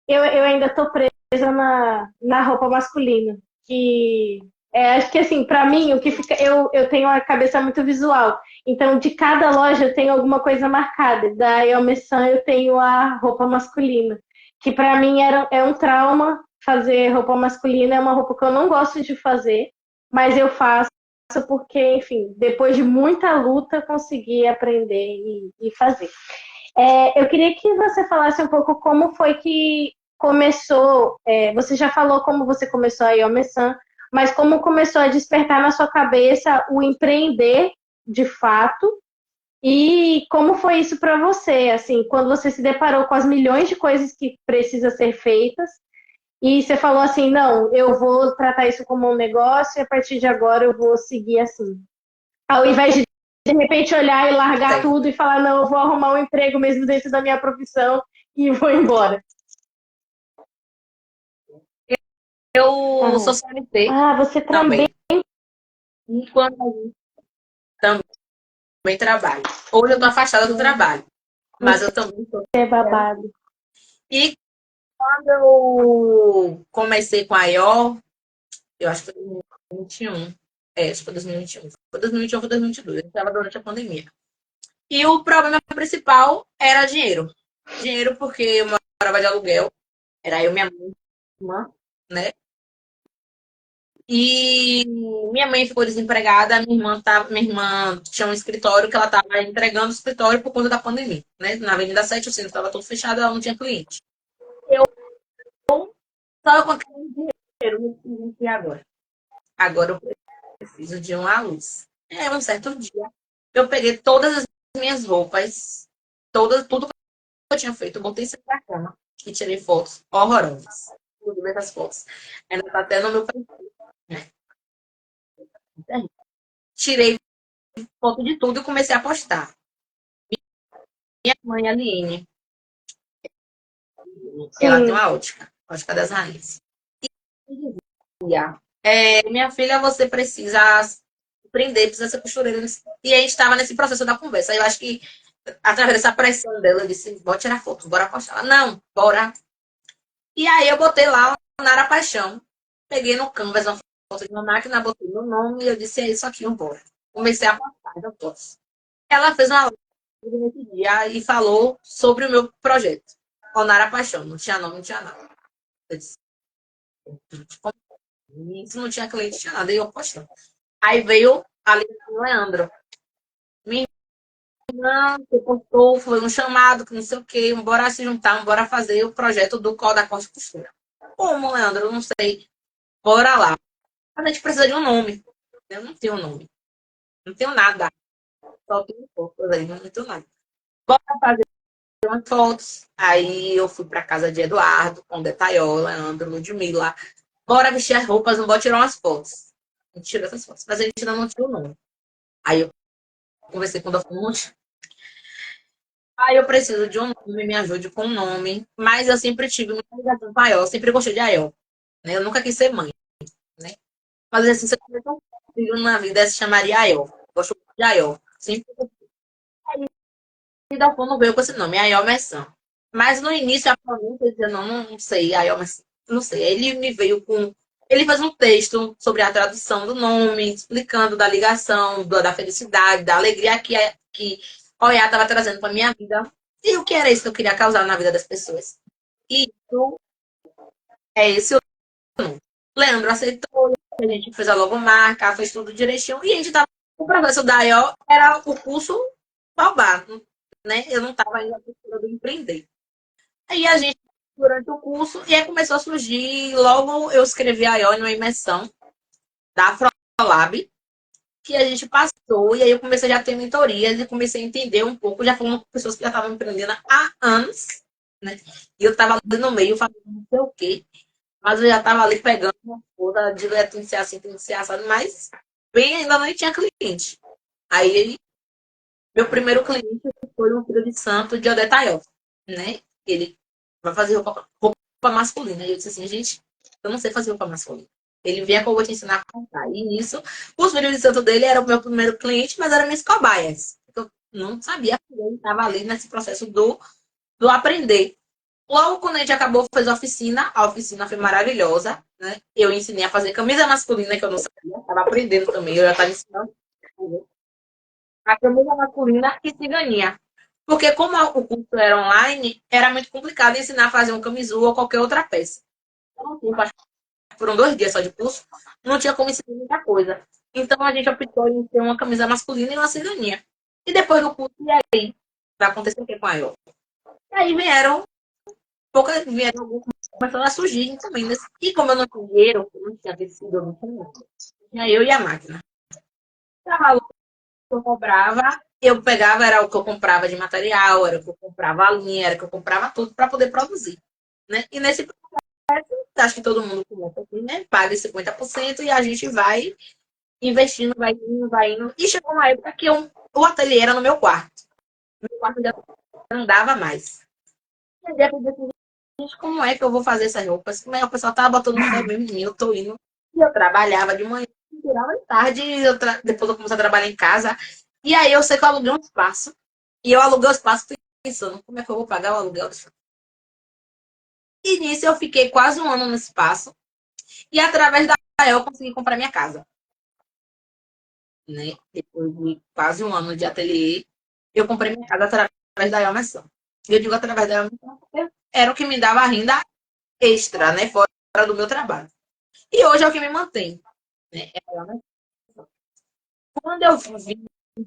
Eu ainda estou presa na roupa masculina, que acho que assim, para mim, o que fica, eu tenho a cabeça muito visual, então de cada loja eu tenho alguma coisa marcada. Da Elmesan eu tenho a roupa masculina, que para mim é um trauma fazer roupa masculina, é uma roupa que eu não gosto de fazer, mas eu faço porque, enfim, depois de muita luta, consegui aprender e fazer. Eu queria que você falasse um pouco como foi que começou. Você já falou como você começou a Yomesan, mas como começou a despertar na sua cabeça o empreender de fato e como foi isso para você, assim, quando você se deparou com as milhões de coisas que precisam ser feitas e você falou assim, não, eu vou tratar isso como um negócio e a partir de agora eu vou seguir assim. Ao invés de repente olhar e largar Tem. tudo e falar, não, eu vou arrumar um emprego mesmo dentro da minha profissão e vou embora. Eu sou Aham. CLT Ah, você também também. Enquanto também trabalho. Hoje eu estou afastada do trabalho, mas eu também sou é CLT. babado. E quando eu comecei com a IO, eu acho que foi 2021. Acho que foi 2021. Foi 2021 ou foi 2022. Estava durante a pandemia. E o problema principal era dinheiro. Dinheiro porque eu morava de aluguel. Era eu, minha mãe, minha irmã, né? E minha mãe ficou desempregada. Minha irmã tinha um escritório que ela estava entregando o escritório por conta da pandemia, né? Na Avenida 7, o centro estava todo fechado, ela não tinha cliente. Eu estava com aquele dinheiro, e agora? Agora eu preciso de uma luz. Um certo dia, eu peguei todas as minhas roupas, tudo que eu tinha feito, eu botei isso na cama e tirei fotos horrorosas. Inclusive essas fotos. Ainda tá até no meu perfil, né? Tirei foto de tudo e comecei a postar. Minha mãe, Aline, ela tem Sim, uma ótica das raízes. Minha filha, você precisa aprender, precisa ser costureira. E a gente estava nesse processo da conversa. Eu acho que, através dessa pressão dela, eu disse: bora tirar foto, bora postar. Ela, não, bora. E aí eu botei lá o Nara Paixão. Peguei no Canvas uma foto de uma máquina, botei meu nome e eu disse: é isso aqui, bora. Comecei a postar as fotos. Ela fez uma live nesse dia e falou sobre o meu projeto. Onara Paixão. Não tinha nome, não tinha nada. Eu disse: isso não tinha cliente, não tinha nada. E eu postando. Aí veio a Lívia Leandro. Minha irmã que postou, foi um chamado, que não sei o quê, bora se juntar, bora fazer o projeto do Código da Corte Costura. Como, Leandro? Eu não sei. Bora lá. Mas a gente precisa de um nome. Eu não tenho nome. Não tenho nada. Só tenho fotos aí, não tenho nada. Bora fazer umas fotos. Aí eu fui pra casa de Eduardo, com Detaiol, Leandro, Ludmilla. Bora vestir as roupas, não bora tirar umas fotos. A gente tirou essas fotos. Mas a gente ainda não tinha o nome. Aí eu conversei com o Dafonte. Aí eu preciso de um nome, me ajude com um nome. Mas eu sempre tive muita ligação com a Aiol, sempre gostei de Aiol. Né? Eu nunca quis ser mãe, né? Mas assim, se eu tivesse um filho na vida, se chamaria Aiol. Gosto muito de Aiol. Sempre da não veio com esse nome, Aiol Messan. Mas no início, a pronúncia, eu dizia, não sei, Aiol Messan, não sei. Ele me veio com. Ele fez um texto sobre a tradução do nome, explicando da ligação, da felicidade, da alegria que Oiá estava trazendo para minha vida. E o que era isso que eu queria causar na vida das pessoas. E isso é esse o nome. Leandro aceitou, a gente fez a logomarca, fez tudo direitinho. E a gente estava. O professor da AIO era o curso Baobá, né? Eu não estava ainda na cultura do empreender. Aí a gente, durante o curso, e aí começou a surgir, logo eu escrevi a IO numa imersão da Afrolab, que a gente passou, e aí eu comecei já a ter mentorias e comecei a entender um pouco, já falando com pessoas que já estavam empreendendo há anos, né? E eu estava ali no meio, fazendo não sei o quê, mas eu já estava ali pegando uma coisa, de tem que ser assim, tem que ser assado, mas bem, ainda não tinha cliente. Aí, meu primeiro cliente foi um filho de santo de Odetaio, né? Ele vai fazer roupa masculina. E eu disse assim, gente, eu não sei fazer roupa masculina. Ele vinha que eu vou te ensinar a contar. E nisso, os filhos de santo dele eram o meu primeiro cliente, mas eram minhas cobaias. Eu não sabia que ele estava ali nesse processo do aprender. Logo, quando a gente acabou, fez a oficina foi maravilhosa, né? Eu ensinei a fazer camisa masculina, que eu não sabia, estava aprendendo também, eu já estava ensinando a camisa masculina e ciganinha. Porque como o curso era online, era muito complicado ensinar a fazer um camisul ou qualquer outra peça. Então, foram 2 dias só de curso, não tinha como ensinar muita coisa. Então a gente optou em ter uma camisa masculina e uma ciganinha. E depois do curso, e aí? Vai acontecer o que com a eu? E aí vieram alguns, começaram a surgir também. E como eu não tinha dinheiro, eu não tinha tecido, eu não tinha nada. Tinha eu e a máquina. Trabalho que eu comprava, eu pegava, era o que eu comprava de material, era o que eu comprava a linha, era o que eu comprava tudo para poder produzir. Né? E nesse acho que todo mundo começa assim, né? Paga 50% e a gente vai investindo, vai indo, vai indo. E chegou uma época que o ateliê era no meu quarto. Meu quarto já não dava mais. E aí eu pensei, gente, como é que eu vou fazer essas roupas? Como é que o pessoal tava botando fé mesmo em mim? Eu tô indo. E eu trabalhava de manhã, tirava de tarde, depois eu comecei a trabalhar em casa. E aí eu sei que eu aluguei um espaço. E eu aluguei o espaço pensando, como é que eu vou pagar o aluguel do espaço? E nisso eu fiquei quase um ano no espaço. E através da eu consegui comprar minha casa. Né? Depois de quase um ano de ateliê, eu comprei minha casa através da Amazon. E eu digo através da Amazon porque era o que me dava renda extra, né? Fora do meu trabalho. E hoje é o que me mantém. Né? Quando eu vim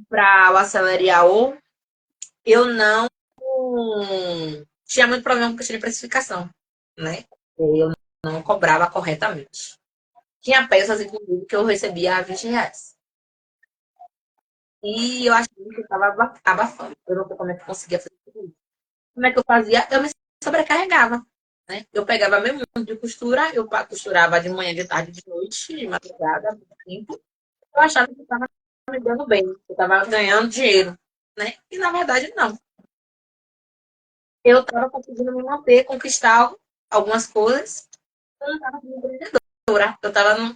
para o Acelere AO, eu não tinha muito problema com questão de precificação. Né? Eu não cobrava corretamente. Tinha peças, inclusive, que eu recebia a R$ 20. E eu achei que eu estava abafando. Eu não sei como é que eu conseguia fazer isso. Como é que eu fazia? Eu me sobrecarregava. Né? Eu pegava meu mundo de costura, eu costurava de manhã, de tarde, de noite, de madrugada, muito tempo. Eu achava que eu estava me dando bem, que eu estava ganhando dinheiro. Né? E na verdade, não. Eu estava conseguindo me manter, conquistar algumas coisas. Eu não estava sendo empreendedora.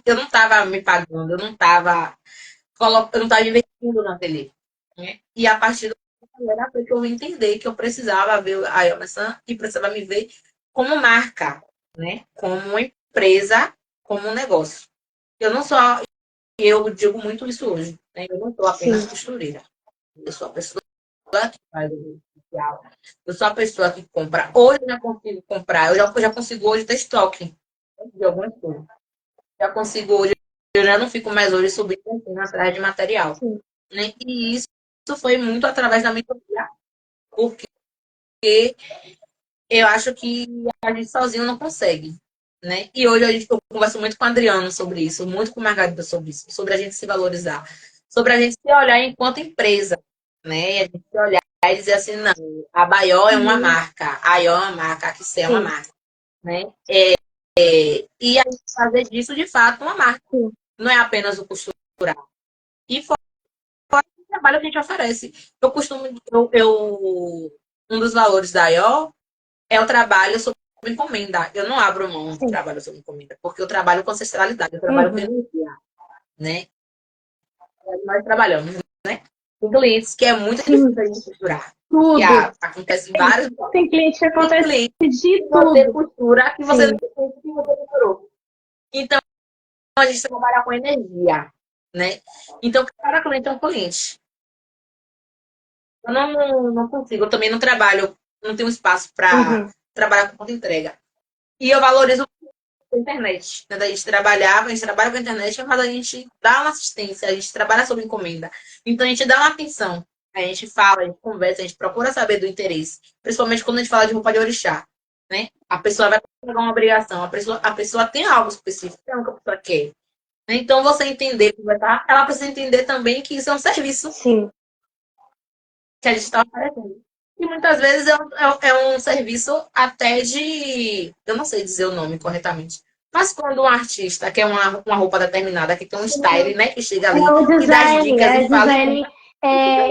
Eu não estava me pagando, eu não estava investindo na ateliê. Né? E a partir do foi que eu vim entender que eu precisava ver a Elmerson e precisava me ver como marca, né? Como uma empresa, como um negócio. Eu não só, eu digo muito isso hoje, né? Eu não sou apenas Sim. costureira. Eu sou a pessoa que faz o social. Eu sou a pessoa que compra. Hoje eu já consigo comprar, eu já consigo hoje ter estoque de algumas coisas. Já consigo hoje, eu já não fico mais hoje subindo assim, atrás de material. Sim. Né? E isso foi muito através da mentoria, porque eu acho que a gente sozinho não consegue. Né? E hoje eu converso muito com o Adriano sobre isso, muito com o Margarida sobre isso, sobre a gente se valorizar, sobre a gente se olhar enquanto empresa, né? E a gente se olhar e dizer assim, não, a Baió é uma Uhum. marca, a IO é uma marca, a Kissé é uma Sim. marca, né? E a gente fazer disso, de fato, uma marca. Sim. Não é apenas o costurar. E fora o trabalho que a gente oferece. Eu costumo, um dos valores da IO é o trabalho sob encomenda. Eu não abro mão do trabalho sob encomenda, porque eu trabalho com ancestralidade, eu trabalho com energia, né? Nós trabalhamos, né? Com clientes que é muito difícil a gente costurar. Tudo. Acontece vários. Tem cliente que acontece cliente de que você tudo. costura que você Sim. não sente que você costurou. Então, a gente trabalha com energia, né? Então, cada cliente é um cliente. Eu não consigo, eu também não trabalho, não tenho espaço para trabalhar com conta entrega. E eu valorizo a internet, né? Da gente trabalhar, a gente trabalha com a internet, mas a gente dá uma assistência, a gente trabalha sob encomenda. Então, a gente dá uma atenção. A gente fala, a gente conversa, a gente procura saber do interesse. Principalmente quando a gente fala de roupa de orixá, né? A pessoa vai pegar uma obrigação, a pessoa tem algo específico, tem algo que a pessoa quer. Então, você entender, conversar, ela precisa entender também que isso é um serviço. Sim. Que a gente está oferecendo. E muitas vezes é um serviço até de. Eu não sei dizer o nome corretamente. Mas quando um artista quer uma roupa determinada, que tem um style, né? Que chega ali O e dá as design, dicas e fala. design.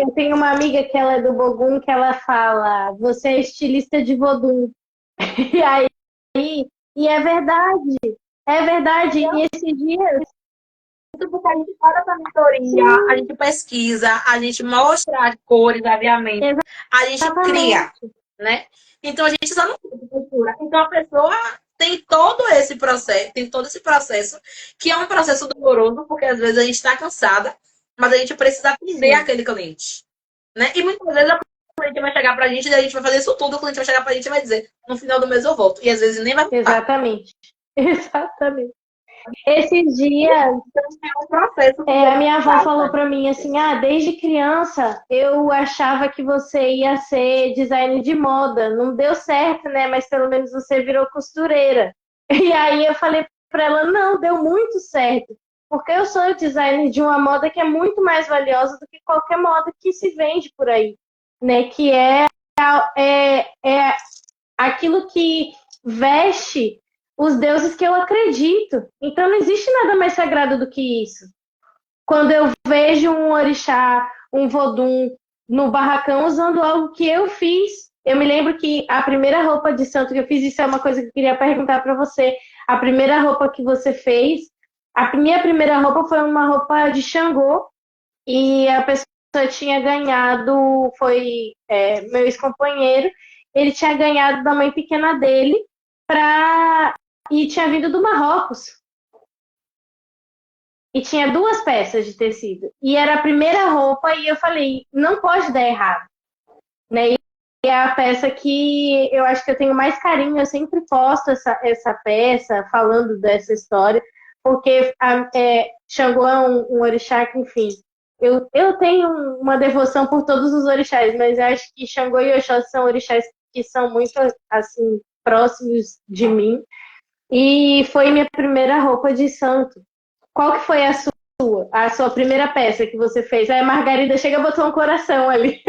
Eu tenho uma amiga que ela é do Bogum que ela fala, você é estilista de Vodum. E aí, e é verdade. É verdade. E esses dias. Porque a gente faz essa mentoria, a gente pesquisa, a gente mostra as cores, aviamentos, a gente cria, né? Então a gente só não cultura. Então a pessoa tem todo esse processo, que é um processo doloroso, porque às vezes a gente está cansada, mas a gente precisa atender aquele cliente, né? E muitas vezes o cliente vai chegar pra gente e a gente vai fazer isso tudo, o cliente vai chegar pra gente e vai dizer, no final do mês eu volto. E às vezes nem vai voltar. Exatamente. Exatamente. Esses dias, a minha avó falou para mim assim, desde criança eu achava que você ia ser designer de moda. Não deu certo, né? Mas pelo menos você virou costureira. E aí eu falei para ela, não, deu muito certo. Porque eu sou designer de uma moda que é muito mais valiosa do que qualquer moda que se vende por aí, né? Que é aquilo que veste os deuses que eu acredito. Então não existe nada mais sagrado do que isso. Quando eu vejo um orixá, um vodum no barracão usando algo que eu fiz, eu me lembro que a primeira roupa de santo que eu fiz, isso é uma coisa que eu queria perguntar para você. A primeira roupa que você fez, a minha primeira roupa foi uma roupa de Xangô e a pessoa tinha ganhado, foi meu ex-companheiro, ele tinha ganhado da mãe pequena dele e tinha vindo do Marrocos. E tinha 2 peças de tecido. E era a primeira roupa e eu falei, não pode dar errado. Né? E é a peça que eu acho que eu tenho mais carinho, eu sempre posto essa peça, falando dessa história, porque Xangô é um orixá que, enfim, eu tenho uma devoção por todos os orixás, mas eu acho que Xangô e Oxóssi são orixás que são muito, assim, próximos de mim. E foi minha primeira roupa de santo. Qual que foi a sua primeira peça que você fez? A Margarida chega e botou um coração ali.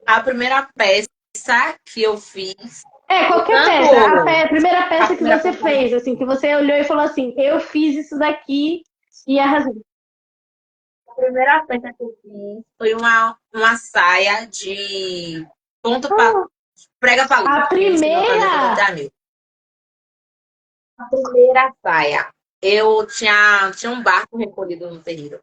A primeira peça que eu fiz. Qualquer peça. A primeira peça que você fez, assim, que você olhou e falou assim, eu fiz isso daqui e arrasei. A primeira peça que eu fiz foi uma saia de ponto prega palito. A primeira? A primeira saia. Eu tinha um barco recolhido no terreiro.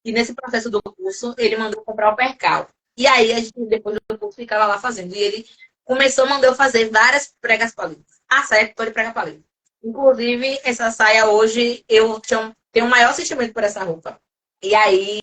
E nesse processo do curso, ele mandou comprar o percal. E aí, a gente, depois do curso, ficava lá fazendo. E ele começou a mandar eu fazer várias pregas palitos. A saia toda de prega palito. Inclusive, essa saia hoje, eu tenho um maior sentimento por essa roupa. E aí,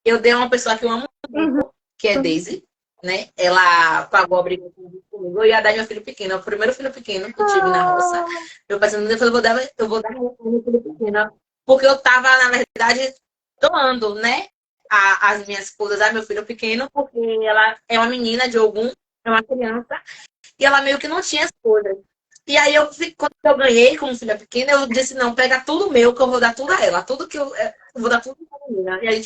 eu dei a uma pessoa que eu amo muito, que é Daisy, né? Ela pagou a briga comigo. Eu ia dar meu filho pequeno, o primeiro filho pequeno que eu tive na roça. Eu pensei, eu vou dar meu filho pequeno. Porque eu tava, na verdade, doando, né? As minhas coisas a meu filho pequeno, porque ela é uma menina de Ogum, é uma criança, e ela meio que não tinha as coisas. E aí, quando eu ganhei como filha pequena, eu disse, não, pega tudo meu, que eu vou dar tudo a ela. Tudo que eu vou dar tudo pra menina. E aí,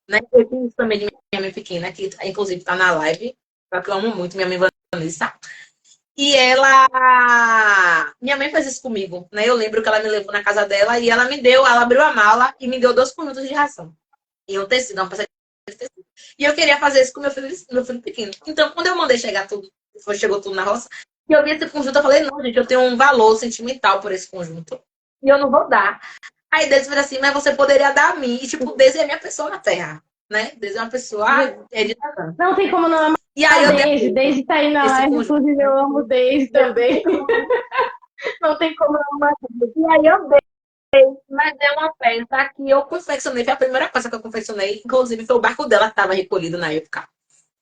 né? Eu fiz também de minha mãe pequena, que inclusive tá na live, porque eu amo muito minha mãe Vanessa. E ela. Minha mãe faz isso comigo, né? Eu lembro que ela me levou na casa dela e ela abriu a mala e me deu 2 conjuntos de ração. E um tecido, uma peça de tecido. E eu queria fazer isso com meu filho pequeno. Então, quando eu mandei chegar tudo, chegou tudo na roça, e eu vi esse conjunto, eu falei, não, gente, eu tenho um valor sentimental por esse conjunto. E eu não vou dar. Aí Deus falou assim, mas você poderia dar a mim. E, tipo, Deus é a minha pessoa na Terra, né? Deus é uma pessoa de Natan. Não tem como não amar E aí a eu dei Daisy. Daisy tá aí na esse live, conjunto. inclusive eu amo Daisy também. Não tem como não amar. E aí eu dei. Mas é uma peça que eu confeccionei, foi a primeira peça que eu confeccionei, inclusive foi o barco dela que estava recolhido na época.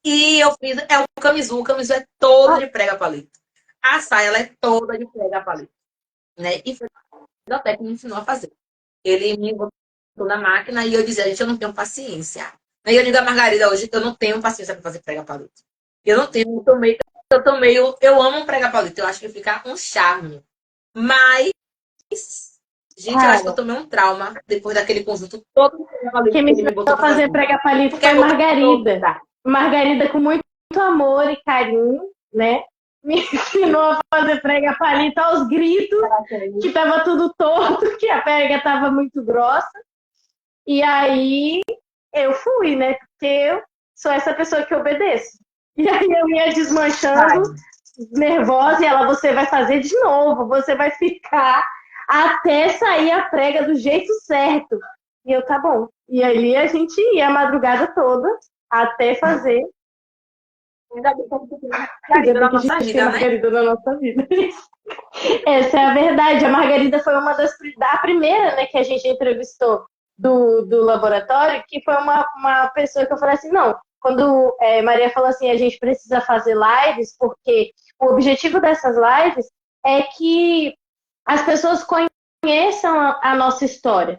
E eu fiz, é o camisu é todo de prega palito. A saia, ela é toda de prega palito, né? E foi o técnico que me ensinou a fazer. Ele me botou na máquina e eu dizia, gente, eu não tenho paciência. Aí eu digo a Margarida hoje, eu não tenho paciência para fazer prega palito. Eu não tenho, eu amo um prega palito, eu acho que fica um charme. Mas gente, eu acho que eu Cara, tomei um trauma depois daquele conjunto todo quem que me ele me ensinou botou a pra fazer fazer. prega palito Porque foi a roupa Margarida. toda. Margarida com muito amor e carinho, né? Me ensinou a fazer prega palito aos gritos, que tava tudo torto, que a prega tava muito grossa. E aí eu fui, né? Porque eu sou essa pessoa que obedeço. E aí eu ia desmanchando, nervosa, e ela, você vai fazer de novo, você vai ficar até sair a prega do jeito certo. E eu, tá bom. E ali a gente ia a madrugada toda até fazer. Ainda bem que a gente tem Ainda Margarida bem na que a nossa gente tem vida, né? Margarida na nossa vida. Essa é a verdade. A Margarida foi uma da primeira, né, que a gente entrevistou do laboratório, que foi uma pessoa que eu falei assim, não, quando Maria falou assim, a gente precisa fazer lives, porque o objetivo dessas lives é que as pessoas conheçam a nossa história.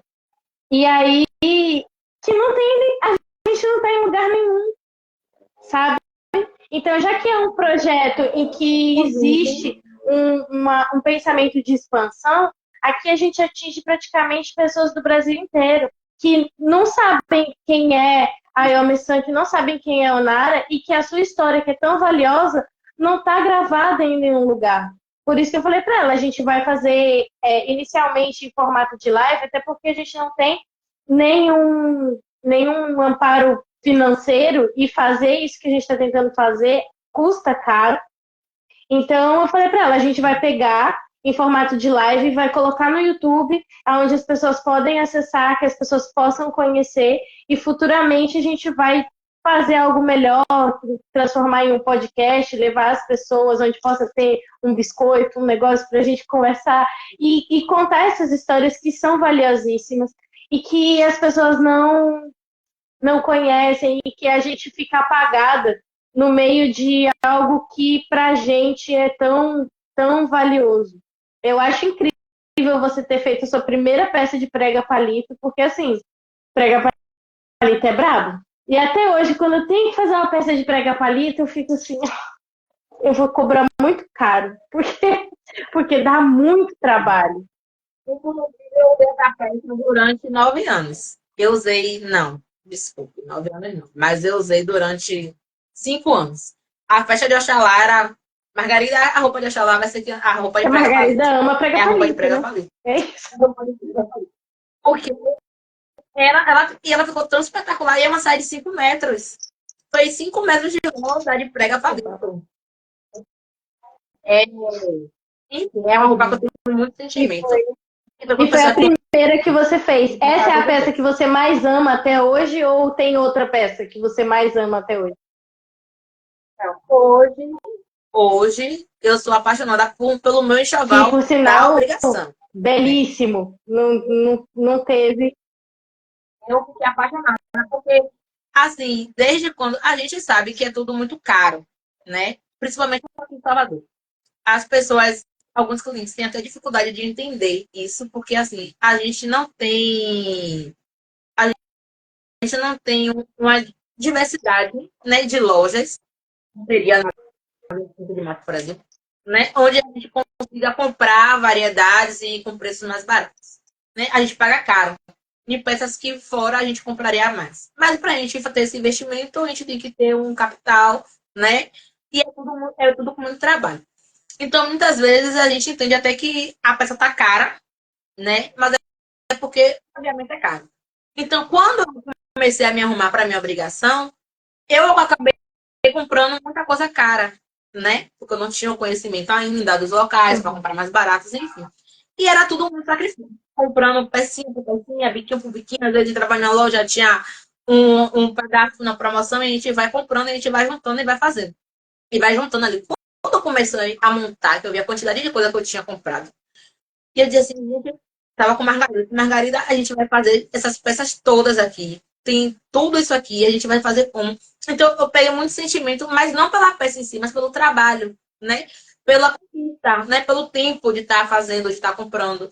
E aí, que não tem, a gente não tem em lugar nenhum, sabe? Então, já que é um projeto em que existe um pensamento de expansão, aqui a gente atinge praticamente pessoas do Brasil inteiro que não sabem quem é a Yomi Santos, não sabem quem é a Onara e que a sua história, que é tão valiosa, não está gravada em nenhum lugar. Por isso que eu falei para ela, a gente vai fazer inicialmente em formato de live, até porque a gente não tem nenhum amparo financeiro e fazer isso que a gente está tentando fazer custa caro. Então eu falei para ela, a gente vai pegar em formato de live e vai colocar no YouTube, onde as pessoas podem acessar, que as pessoas possam conhecer e futuramente a gente vai fazer algo melhor, transformar em um podcast, levar as pessoas onde possa ter um biscoito, um negócio para a gente conversar e contar essas histórias que são valiosíssimas e que as pessoas não conhecem e que a gente fica apagada no meio de algo que pra gente é tão valioso. Eu acho incrível você ter feito a sua primeira peça de prega palito, porque assim, prega palito é brabo. E até hoje, quando eu tenho que fazer uma peça de prega palito, eu fico assim, eu vou cobrar muito caro, porque dá muito trabalho. Eu usei essa peça durante 9 anos. Eu usei, não, desculpe, 9 anos não. Mas eu usei durante 5 anos. A festa de Oxalá era. Margarida, a roupa de Oxalá vai ser a roupa de A prega Margarida palito. ama prega É a roupa de palito, prega né? palito. É isso. Porque ela ficou tão espetacular e é uma saia de 5 metros. Foi 5 metros de rosa de prega palito. É, enfim, é uma roupa que eu tenho muito E sentimento. foi Então, E uma foi a pessoa que primeira que você fez. Essa é a peça que você mais ama até hoje ou tem outra peça que você mais ama até hoje? hoje eu sou apaixonada pelo meu Que, enxoval por da sinal, obrigação. Né? belíssimo. Não teve. Eu fiquei apaixonada porque, assim, desde quando a gente sabe que é tudo muito caro, né? Principalmente aqui em Salvador. As pessoas, alguns clientes têm até dificuldade de entender isso, porque assim, a gente não tem uma diversidade, né, de lojas, seria na de Mato, por exemplo, né, onde a gente consiga comprar variedades e com preços mais baratos. Né? A gente paga caro em peças que fora a gente compraria mais. Mas para a gente ter esse investimento, a gente tem que ter um capital, né? E é tudo com muito trabalho. Então, muitas vezes, a gente entende até que a peça tá cara, né? Mas é porque, obviamente, é caro. Então, quando eu comecei a me arrumar para minha obrigação, eu acabei comprando muita coisa cara, né? Porque eu não tinha o conhecimento ainda dos locais para comprar mais baratos, enfim. E era tudo muito sacrifício. Comprando pecinha por pecinha, biquinho por biquinho. Às vezes entrava na loja, tinha um pedaço na promoção, e a gente vai comprando, a gente vai juntando e vai fazendo. E vai juntando ali. Quando eu comecei a montar, que eu vi a quantidade de coisa que eu tinha comprado, e eu dizia assim, gente, tava com Margarida. Margarida, a gente vai fazer essas peças todas aqui. Tem tudo isso aqui, a gente vai fazer como. Então, eu peguei muito sentimento, mas não pela peça em si, mas pelo trabalho, né? Pela conquista, né? Pelo tempo de estar fazendo, de estar comprando.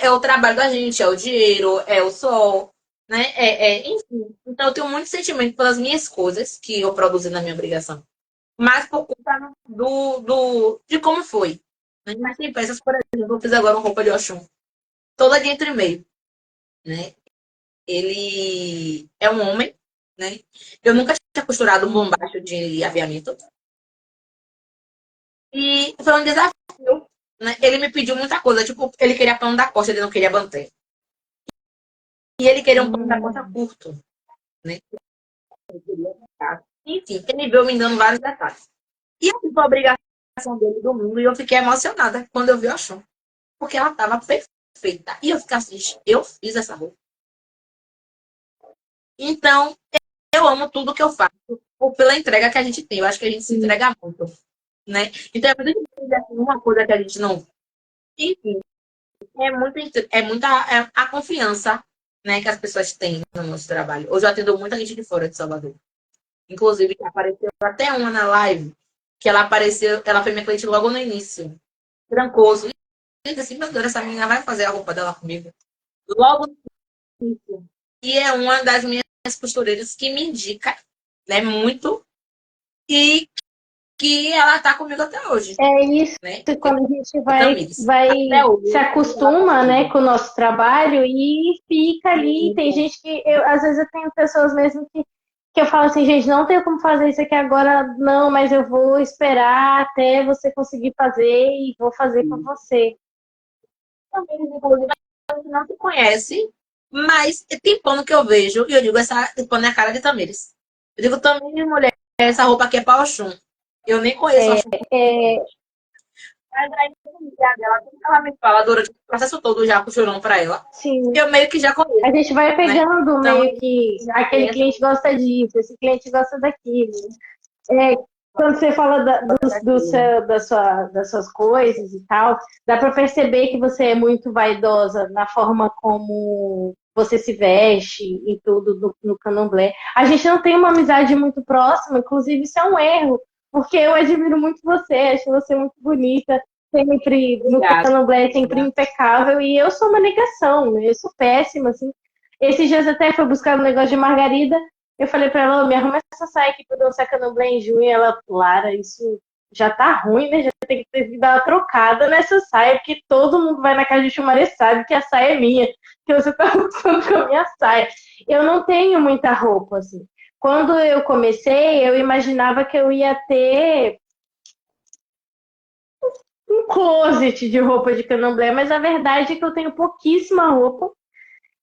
É o trabalho da gente, é o dinheiro, é o sol, né? Enfim. Então, eu tenho muito sentimento pelas minhas coisas que eu produzi na minha obrigação. Mas por conta de como foi. Né? Mas tem peças, por exemplo, eu fiz agora uma roupa de Oxum, toda de entre meio, né? Ele é um homem, né? Eu nunca tinha costurado um bombacho de aviamento. E foi um desafio, né? Ele me pediu muita coisa, tipo, ele queria pano da costa, ele não queria banter. E ele queria um pano da costa curto, né? Enfim, ele veio me dando vários detalhes. E eu fiz a obrigação dele domingo e eu fiquei emocionada quando eu vi o Oxum. Porque ela estava perfeita. E eu fiquei assim, eu fiz essa roupa. Então, eu amo tudo que eu faço, ou pela entrega que a gente tem. Eu acho que a gente se entrega muito, né? Então, é muito difícil assim, uma coisa que a gente não. Enfim, é muita a confiança, né, que as pessoas têm no nosso trabalho. Hoje eu atendo muita gente de fora de Salvador. Inclusive, apareceu até uma na live, que ela apareceu, ela foi minha cliente logo no início. Trancoso. E eu disse assim, meu Deus, essa menina vai fazer a roupa dela comigo. Logo no início. E é uma das minhas costureiras que me indica, né, muito, e que ela tá comigo até hoje, É isso, né? quando a gente Tamires. vai Até hoje. se Ela tá acostuma, né, comigo. com o nosso trabalho e fica ali. Tem gente que, às vezes eu tenho pessoas mesmo que eu falo assim, gente, não tenho como fazer isso aqui agora, não, mas eu vou esperar até você conseguir fazer e vou fazer com você. Tamires, inclusive, a gente não se conhece, mas tem pano que eu vejo, e eu digo, essa pano é a cara de Tamires. Eu digo, Tamires, mulher, essa roupa aqui é para Oxum. Eu nem conheço Oxum. É, Mas aí, dela, tudo que ela me fala durante o processo todo, já costurando para ela, sim, eu meio que já a conheço, gente vai né? pegando Então, meio que já aquele conheço. cliente gosta disso, esse cliente gosta daquilo. É, quando você fala das suas coisas e tal, dá para perceber que você é muito vaidosa na forma como você se veste e tudo no candomblé. A gente não tem uma amizade muito próxima, inclusive isso é um erro, porque eu admiro muito você, acho você muito bonita, sempre no Obrigada. candomblé, sempre impecável, e eu sou uma negação, né? Eu sou péssima, assim. Esses dias até foi buscar um negócio de margarida, eu falei pra ela, me arruma essa saia aqui pra dançar candomblé em junho. E ela, Lara, isso já tá ruim, né? Já tem que ter que dar uma trocada nessa saia, porque todo mundo vai na casa de chumaré sabe que a saia é minha, que você tá usando com a minha saia. Eu não tenho muita roupa, assim. Quando eu comecei, eu imaginava que eu ia ter um closet de roupa de candomblé, mas a verdade é que eu tenho pouquíssima roupa.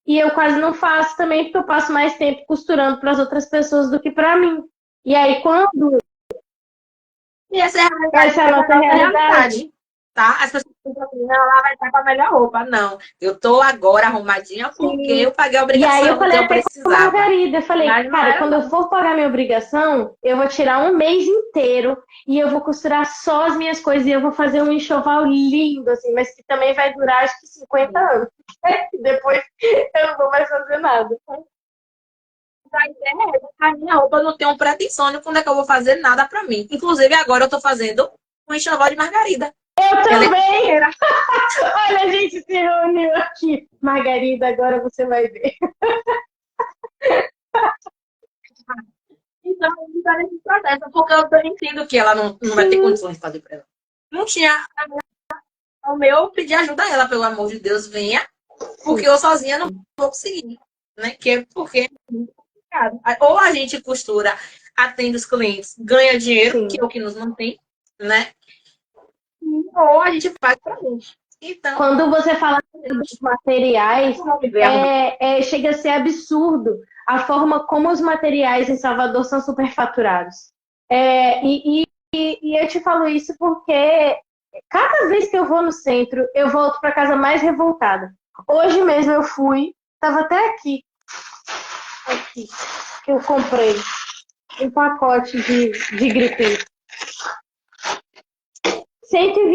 E eu quase não faço também, porque eu passo mais tempo costurando para as outras pessoas do que para mim. E aí, quando E essa é a realidade, essa é a essa é a nossa nossa realidade, realidade, tá? As pessoas pensam assim, não, ela vai estar com a melhor roupa. Não, eu tô agora arrumadinha porque sim. eu paguei a E aí eu obrigação, falei então eu até com a precisava. Margarida, eu falei, Mas não cara, era, quando eu não. for pagar minha obrigação, eu vou tirar um mês inteiro e eu vou costurar só as minhas coisas e eu vou fazer um enxoval lindo, assim, mas que também vai durar acho que 50 anos. Depois eu não vou mais fazer nada. A ideia é essa. A minha roupa eu não tenho pretensão de quando é que eu vou fazer nada pra mim. Inclusive, agora eu tô fazendo um enxoval de margarida. Eu Ela é também! inteira. Olha, a gente se reuniu aqui. Margarida, agora você vai ver. Então, eu tá nesse processo, porque eu entendo que ela não vai ter Sim, condições de fazer pra ela. Não tinha. O meu, pedir ajuda a ela, pelo amor de Deus, venha, sim, porque eu sozinha não vou conseguir, né? Porque é muito complicado. Ou a gente costura, atende os clientes, ganha dinheiro, que é sim. o que nos mantém, né? ou a gente faz pra gente. Então, Quando você fala dos materiais, chega a ser absurdo a forma como os materiais em Salvador são superfaturados. E eu te falo isso porque cada vez que eu vou no centro, eu volto para casa mais revoltada. Hoje mesmo eu fui, estava até aqui, que eu comprei um pacote de gripim. R$ 120.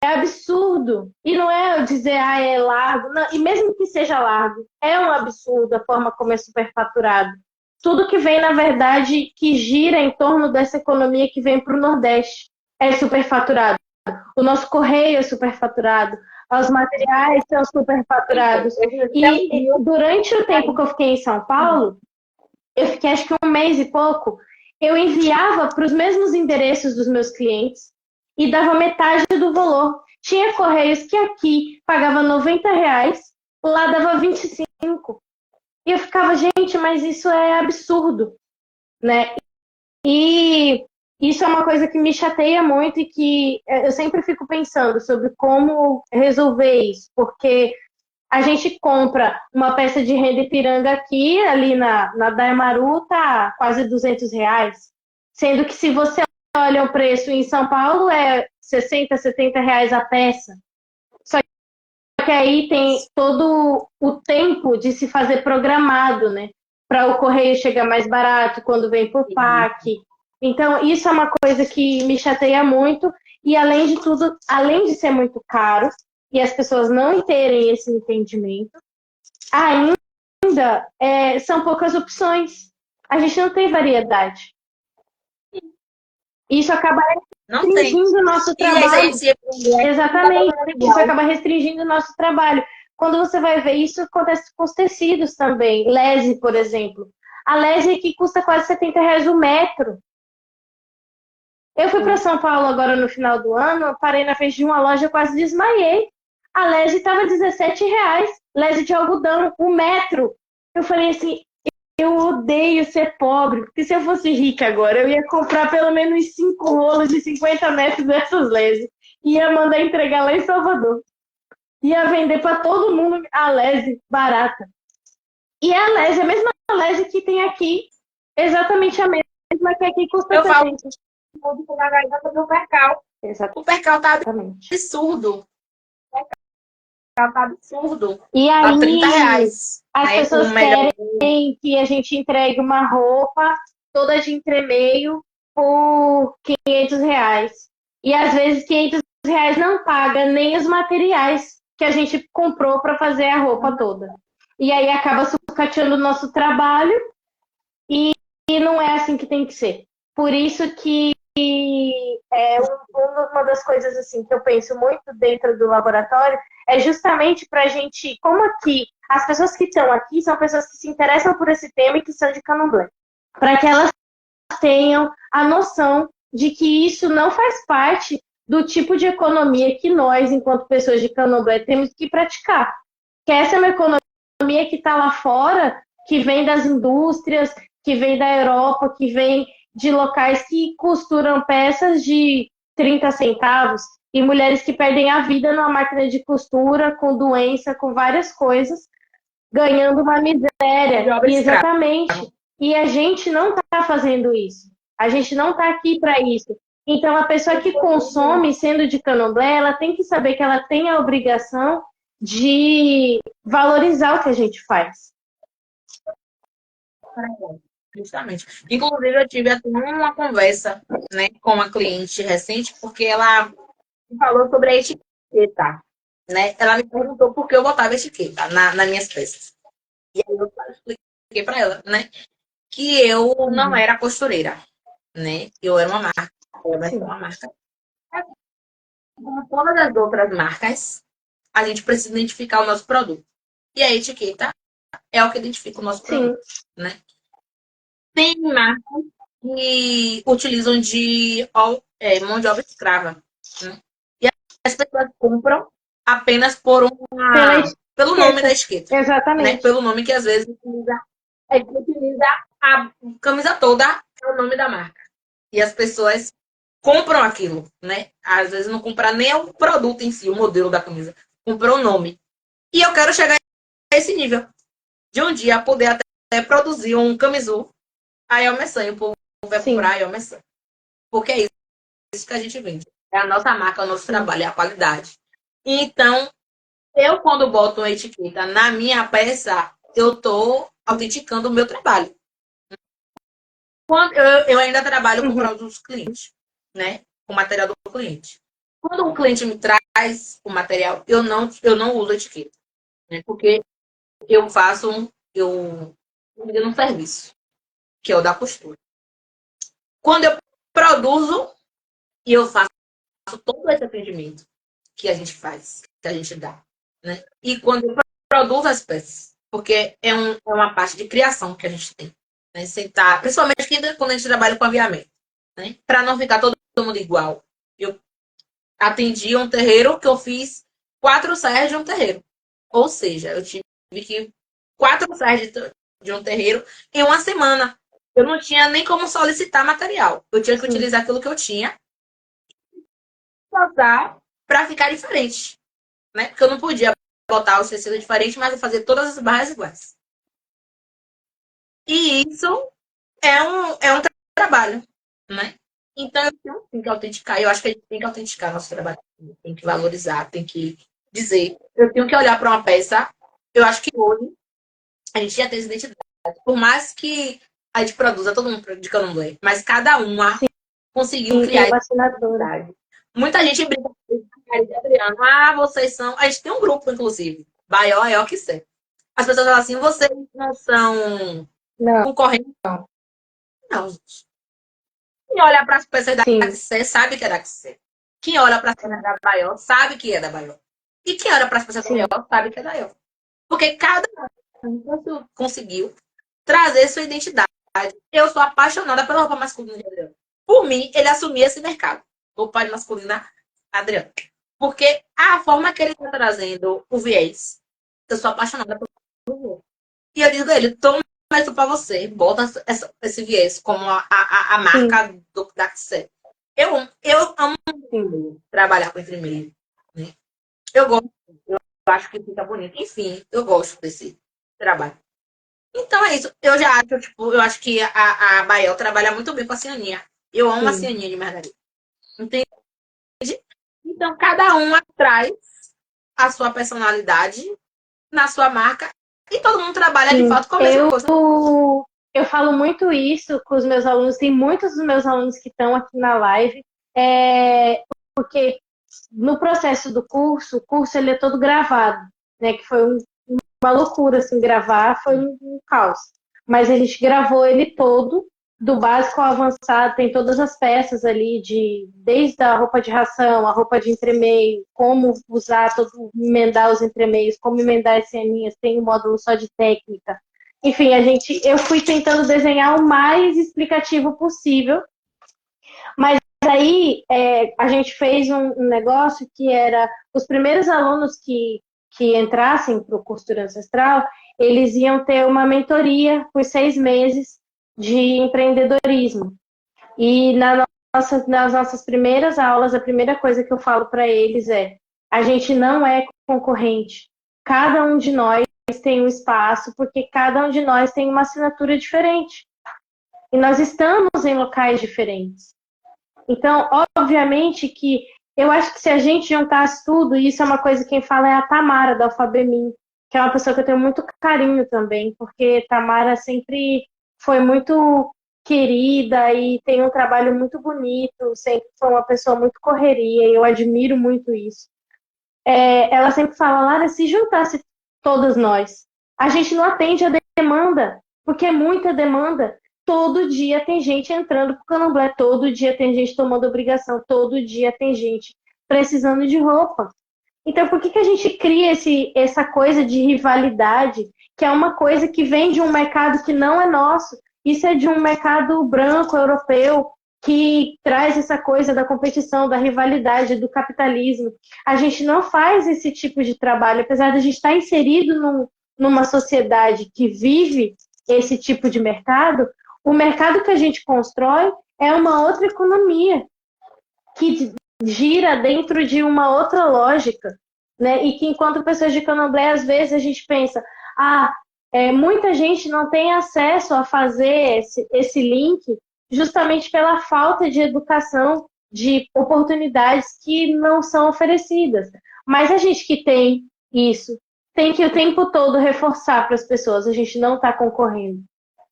É absurdo. E não é eu dizer, é largo. Não, e mesmo que seja largo, é um absurdo a forma como é superfaturado. Tudo que vem, na verdade, que gira em torno dessa economia que vem para o Nordeste é superfaturado. O nosso correio é superfaturado. Os materiais são superfaturados. E durante o tempo que eu fiquei em São Paulo, eu fiquei acho que 1 mês e pouco, eu enviava para os mesmos endereços dos meus clientes e dava metade do valor. Tinha correios que aqui pagava R$ 90, lá dava 25. E eu ficava, gente, mas isso é absurdo, né? E isso é uma coisa que me chateia muito e que eu sempre fico pensando sobre como resolver isso, porque a gente compra uma peça de renda Ipiranga aqui, ali na Daimaru, tá quase R$ 200. Sendo que se você olha o preço em São Paulo, é R$ 60, R$ 70 a peça. Só que aí tem todo o tempo de se fazer programado, né? Para o correio chegar mais barato quando vem por PAC. Então, isso é uma coisa que me chateia muito. E, além de tudo, além de ser muito caro, e as pessoas não terem esse entendimento, ainda são poucas opções. A gente não tem variedade. Isso acaba restringindo o nosso trabalho. Exatamente. Isso acaba restringindo o nosso trabalho. Quando você vai ver, isso acontece com os tecidos também. Lese, por exemplo. A lese aqui custa quase R$ 70 o metro. Eu fui para São Paulo agora no final do ano, parei na frente de uma loja, quase desmaiei. A lese estava R$ 17. Lese de algodão, o metro. Eu falei assim, eu odeio ser pobre, porque se eu fosse rica agora, eu ia comprar pelo menos 5 rolos de 50 metros dessas leses. Ia mandar entregar lá em Salvador. Ia vender para todo mundo a lese barata. E a lese, a mesma lese que tem aqui, exatamente a mesma que aqui custa eu 70. falo com a garota sobre o percal. O percal tá absurdo. Tá absurdo. E Tá aí, R$ 30. as pessoas querem que a gente entregue uma roupa toda de entremeio por R$ 500. E às vezes R$ 500 não paga nem os materiais que a gente comprou para fazer a roupa toda. E aí acaba sucateando o nosso trabalho e não é assim que tem que ser. Por isso que uma das coisas assim que eu penso muito dentro do laboratório é justamente para a gente, como aqui, as pessoas que estão aqui são pessoas que se interessam por esse tema e que são de Candomblé, para que elas tenham a noção de que isso não faz parte do tipo de economia que nós, enquanto pessoas de Candomblé, temos que praticar. Que essa é uma economia que está lá fora, que vem das indústrias, que vem da Europa, que vem de locais que costuram peças de 30 centavos e mulheres que perdem a vida numa máquina de costura, com doença, com várias coisas, ganhando uma miséria. Exatamente. E a gente não está fazendo isso. A gente não está aqui para isso. Então, a pessoa que consome, sendo de Candomblé, ela tem que saber que ela tem a obrigação de valorizar o que a gente faz. Justamente. Inclusive, eu tive até uma conversa, né, com uma cliente recente, porque ela falou sobre a etiqueta, né? Ela me perguntou por que eu botava etiqueta nas minhas peças. E aí eu expliquei para ela, né, que eu não era costureira, né? Eu era uma marca. Eu era uma marca. Como todas as outras marcas, a gente precisa identificar o nosso produto. E a etiqueta é o que identifica o nosso produto, né? Tem marcas que utilizam mão de obra escrava, né? E as pessoas compram apenas pelo nome da etiqueta. Exatamente. Né? Pelo nome que às vezes utiliza a camisa toda, é o nome da marca. E as pessoas compram aquilo, né? Às vezes não comprar nem o produto em si, o modelo da camisa, comprou o nome. E eu quero chegar a esse nível de um dia poder até produzir um camisul a Elmeçan, o povo vai comprar a Elmeçan. Porque é isso que a gente vende. É a nossa marca, é o nosso trabalho, é a qualidade. Então, eu, quando boto uma etiqueta na minha peça, eu estou autenticando o meu trabalho. Quando eu ainda trabalho com produtos dos clientes, né? Com o material do cliente. Quando o cliente me traz o material, eu não uso etiqueta. Né? Porque eu faço eu um serviço, que é o da costura. Quando eu produzo, e eu faço todo esse atendimento que a gente faz, que a gente dá. Né? E quando eu produzo as peças, porque é uma parte de criação que a gente tem. Né? Sentar, principalmente quando a gente trabalha com aviamento. Né? Para não ficar todo mundo igual. Eu atendi um terreiro que eu fiz 4 saias de um terreiro. Ou seja, eu tive que 4 saias de um terreiro em uma semana. Eu não tinha nem como solicitar material. Eu tinha que utilizar aquilo que eu tinha para ficar diferente. Né? Porque eu não podia botar os tecidos diferentes, mas eu fazer todas as barras iguais. E isso é um trabalho, né? Então, eu tenho que autenticar. Eu acho que a gente tem que autenticar nosso trabalho. Tem que valorizar, tem que dizer. Eu tenho que olhar para uma peça. Eu acho que hoje a gente já tem essa identidade. Por mais que a gente produza todo mundo de candomblé, mas cada uma conseguiu criar essa identidade. Muita gente brinca com Adriano. Ah, vocês são. A gente tem um grupo, inclusive. Baió, Aió, que sei. As pessoas falam assim, vocês não são concorrentes. Não, gente. Quem olha para as peças da Axé sabe que é da Axé. Quem olha para as peças da Baió sabe que é da Baió. E quem olha para as peças da Baió sabe que é da Aió. Porque cada um conseguiu trazer sua identidade. Eu sou apaixonada pela roupa masculina de Adriano. Por mim, ele assumia esse mercado. Roupa masculina Adriano. Porque a forma que ele está trazendo o viés, eu sou apaixonada pelo viés. E eu digo a ele, toma isso para você, bota esse viés como a marca da Axé. Eu amo trabalhar com enfermeiro. Né? Eu gosto, eu acho que fica bonito. Enfim, eu gosto desse trabalho. Então é isso. Eu já acho, tipo, eu acho que a Bael trabalha muito bem com a Cianinha. Eu amo a Cianinha de Margarida. Entende? Então, cada uma traz a sua personalidade na sua marca e todo mundo trabalha de fato com a mesma coisa. Eu falo muito isso com os meus alunos, tem muitos dos meus alunos que estão aqui na live, porque no processo do curso, o curso ele é todo gravado, né? Que foi uma loucura, assim, gravar foi um caos. Mas a gente gravou ele todo, do básico ao avançado, tem todas as peças ali, desde a roupa de ração, a roupa de entremeio, como usar, emendar os entremeios, como emendar as ceninhas, tem um módulo só de técnica. Enfim, eu fui tentando desenhar o mais explicativo possível, mas aí a gente fez um negócio que era os primeiros alunos que entrassem para o Costura Ancestral, eles iam ter uma mentoria por 6 meses de empreendedorismo. E nas nossas primeiras aulas, a primeira coisa que eu falo para eles a gente não é concorrente. Cada um de nós tem um espaço, porque cada um de nós tem uma assinatura diferente. E nós estamos em locais diferentes. Então, obviamente que eu acho que se a gente juntasse tudo, e isso é uma coisa que quem fala é a Tamara, da Alfabemin, que é uma pessoa que eu tenho muito carinho também, porque Tamara sempre foi muito querida e tem um trabalho muito bonito, sempre foi uma pessoa muito correria, e eu admiro muito isso. Ela sempre fala, Lara, se juntasse todas nós, a gente não atende a demanda, porque é muita demanda. Todo dia tem gente entrando pro candomblé, todo dia tem gente tomando obrigação, todo dia tem gente precisando de roupa. Então, por que a gente cria essa coisa de rivalidade, que é uma coisa que vem de um mercado que não é nosso? Isso é de um mercado branco, europeu, que traz essa coisa da competição, da rivalidade, do capitalismo. A gente não faz esse tipo de trabalho, apesar de a gente estar inserido numa sociedade que vive esse tipo de mercado, o mercado que a gente constrói é uma outra economia. que gira dentro de uma outra lógica, né? E que enquanto pessoas de candomblé, às vezes a gente pensa, muita gente não tem acesso a fazer esse link justamente pela falta de educação, de oportunidades que não são oferecidas. Mas a gente que tem isso, tem que o tempo todo reforçar para as pessoas, a gente não está concorrendo.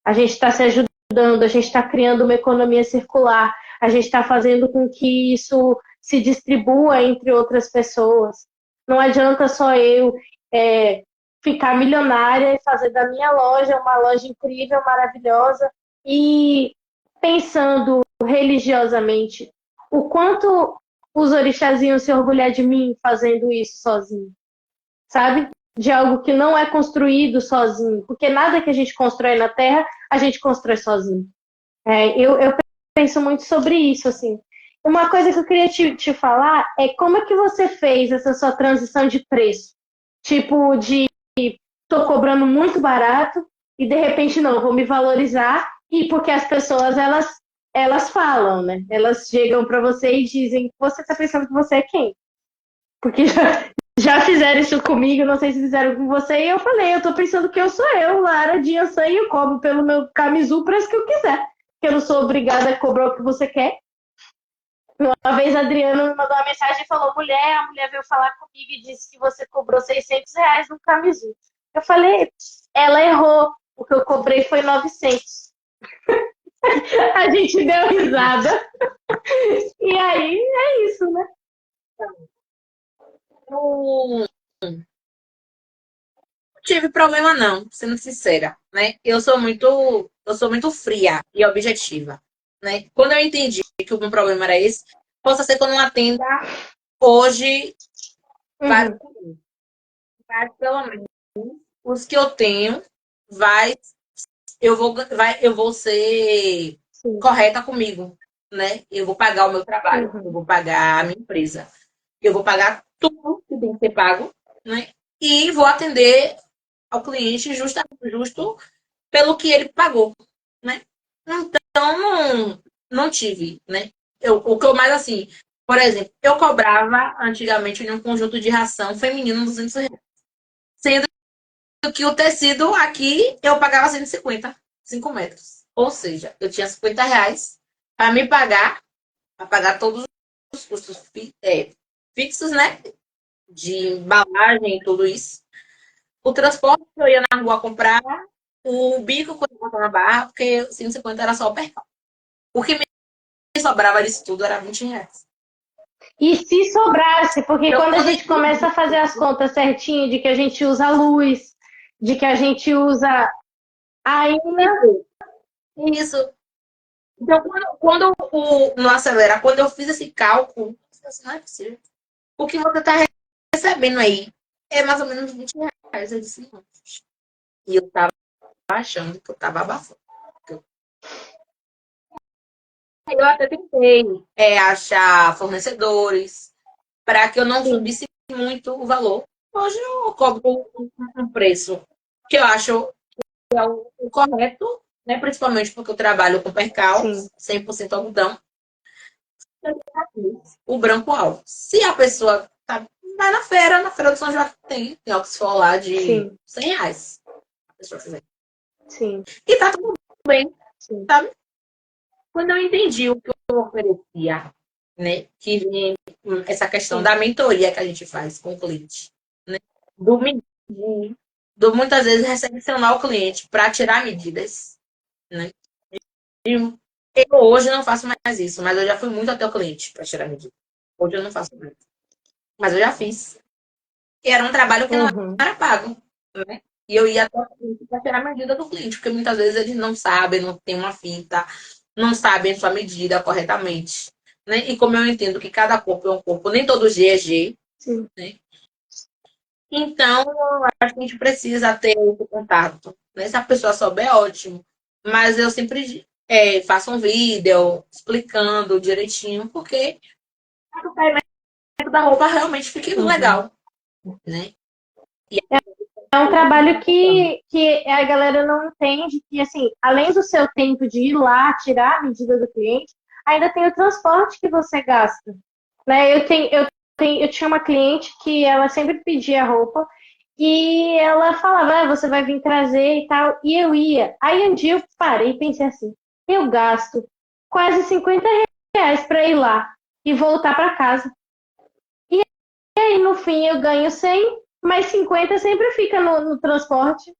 A gente está se ajudando, a gente está criando uma economia circular, a gente está fazendo com que isso se distribua entre outras pessoas. Não adianta só eu ficar milionária e fazer da minha loja uma loja incrível, maravilhosa, e pensando religiosamente o quanto os orixás iam se orgulhar de mim fazendo isso sozinho, sabe? De algo que não é construído sozinho, porque nada que a gente constrói na Terra, a gente constrói sozinho. Eu penso muito sobre isso, assim. Uma coisa que eu queria te falar é como é que você fez essa sua transição de preço? Tipo, de tô cobrando muito barato e de repente não, vou me valorizar, e porque as pessoas, elas falam, né? Elas chegam para você e dizem, você tá pensando que você é quem? Porque já fizeram isso comigo, não sei se fizeram com você, e eu falei, eu tô pensando que eu sou eu, Lara de Ançã, e eu cobro pelo meu camisu o preço que eu quiser. Que eu não sou obrigada a cobrar o que você quer. Uma vez a Adriana me mandou uma mensagem e falou, a mulher veio falar comigo e disse que você cobrou R$ 600 no camisu. Eu falei, ela errou, o que eu cobrei foi 900. A gente deu risada. E aí, é isso, né? Não tive problema não, sendo sincera, né? Eu sou muito fria e objetiva, né? Quando eu entendi que o meu problema era esse, possa ser que eu não atenda hoje vários Uhum. clientes, mas pelo menos os que eu tenho, vai, eu vou ser Sim. correta comigo, né? Eu vou pagar o meu trabalho, eu Uhum. vou pagar a minha empresa, eu vou pagar tudo que tem que ser pago, né? E vou atender ao cliente justo pelo que ele pagou, né? Então, não tive, né? O que eu mais, assim, por exemplo, eu cobrava antigamente em um conjunto de ração feminino R$ 200, sendo que o tecido aqui eu pagava 150, 5 metros. Ou seja, eu tinha R$ 50 para me pagar, para pagar todos os custos fixos, né? De embalagem e tudo isso. O transporte que eu ia na rua comprar, o bico quando eu botava na barra, porque 150 era só o percal. O que me sobrava disso tudo era R$ 20. E se sobrasse, porque Então, quando a quando eu gente começa entendi a fazer as contas certinho de que a gente usa luz, de que a gente usa ainda. isso. Então, quando no Acelera, quando eu fiz esse cálculo, eu falei assim, não é possível. O que você está recebendo aí é mais ou menos R$ 20. Eu disse, não. E eu estava achando que eu estava abafando. Eu até tentei achar fornecedores para que eu não Sim. subisse muito o valor. Hoje eu cobro um preço que eu acho que é o correto, né? Principalmente porque eu trabalho com percal, Sim. 100% algodão, o branco alto. Se a pessoa vai na feira do São João tem Oxford lá de Sim. R$ 100. A pessoa quiser. Sim. E tá tudo bem, Sim. sabe? Quando eu entendi o que eu oferecia, né? Que vem essa questão Sim. da mentoria que a gente faz com o cliente, né? Do medir, do muitas vezes recepcionar o cliente para tirar medidas, né? Eu hoje não faço mais isso, mas eu já fui muito até o cliente para tirar medida. Hoje eu não faço mais. Mas eu já fiz. E era um trabalho que não Uhum. era pago, né? E eu ia até o cliente para tirar a medida do cliente, porque muitas vezes eles não sabem, não tem uma fita, não sabem a sua medida corretamente. Né? E como eu entendo que cada corpo é um corpo, nem todo G é G, Sim. né? Então, eu acho que a gente precisa ter esse contato. Né? Se a pessoa souber, ótimo. Mas eu sempre faço um vídeo explicando direitinho, porque o caimento da roupa realmente fique Uhum. legal. Né? E É um trabalho que a galera não entende que, assim, além do seu tempo de ir lá, tirar a medida do cliente, ainda tem o transporte que você gasta, né? Eu tinha uma cliente que ela sempre pedia roupa e ela falava, você vai vir trazer e tal, e eu ia. Aí um dia eu parei e pensei assim, eu gasto quase R$ 50 para ir lá e voltar para casa. E aí no fim eu ganho 100, mas 50 sempre fica no transporte.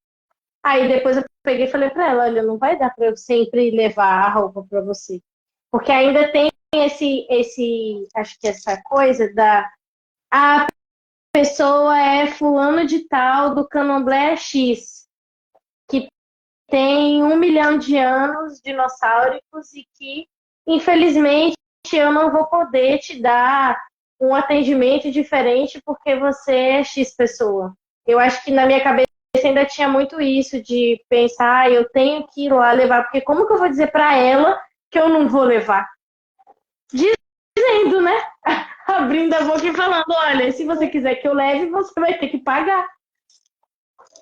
Aí depois eu peguei e falei para ela, olha, não vai dar para eu sempre levar a roupa para você. Porque ainda tem acho que essa coisa a pessoa é fulano de tal do Candomblé X, que tem 1 milhão de anos dinossáricos e que, infelizmente, eu não vou poder te dar um atendimento diferente porque você é X pessoa. Eu acho que na minha cabeça ainda tinha muito isso de pensar, eu tenho que ir lá levar, porque como que eu vou dizer para ela que eu não vou levar? Dizendo, né? Abrindo a boca e falando, olha, se você quiser que eu leve, você vai ter que pagar.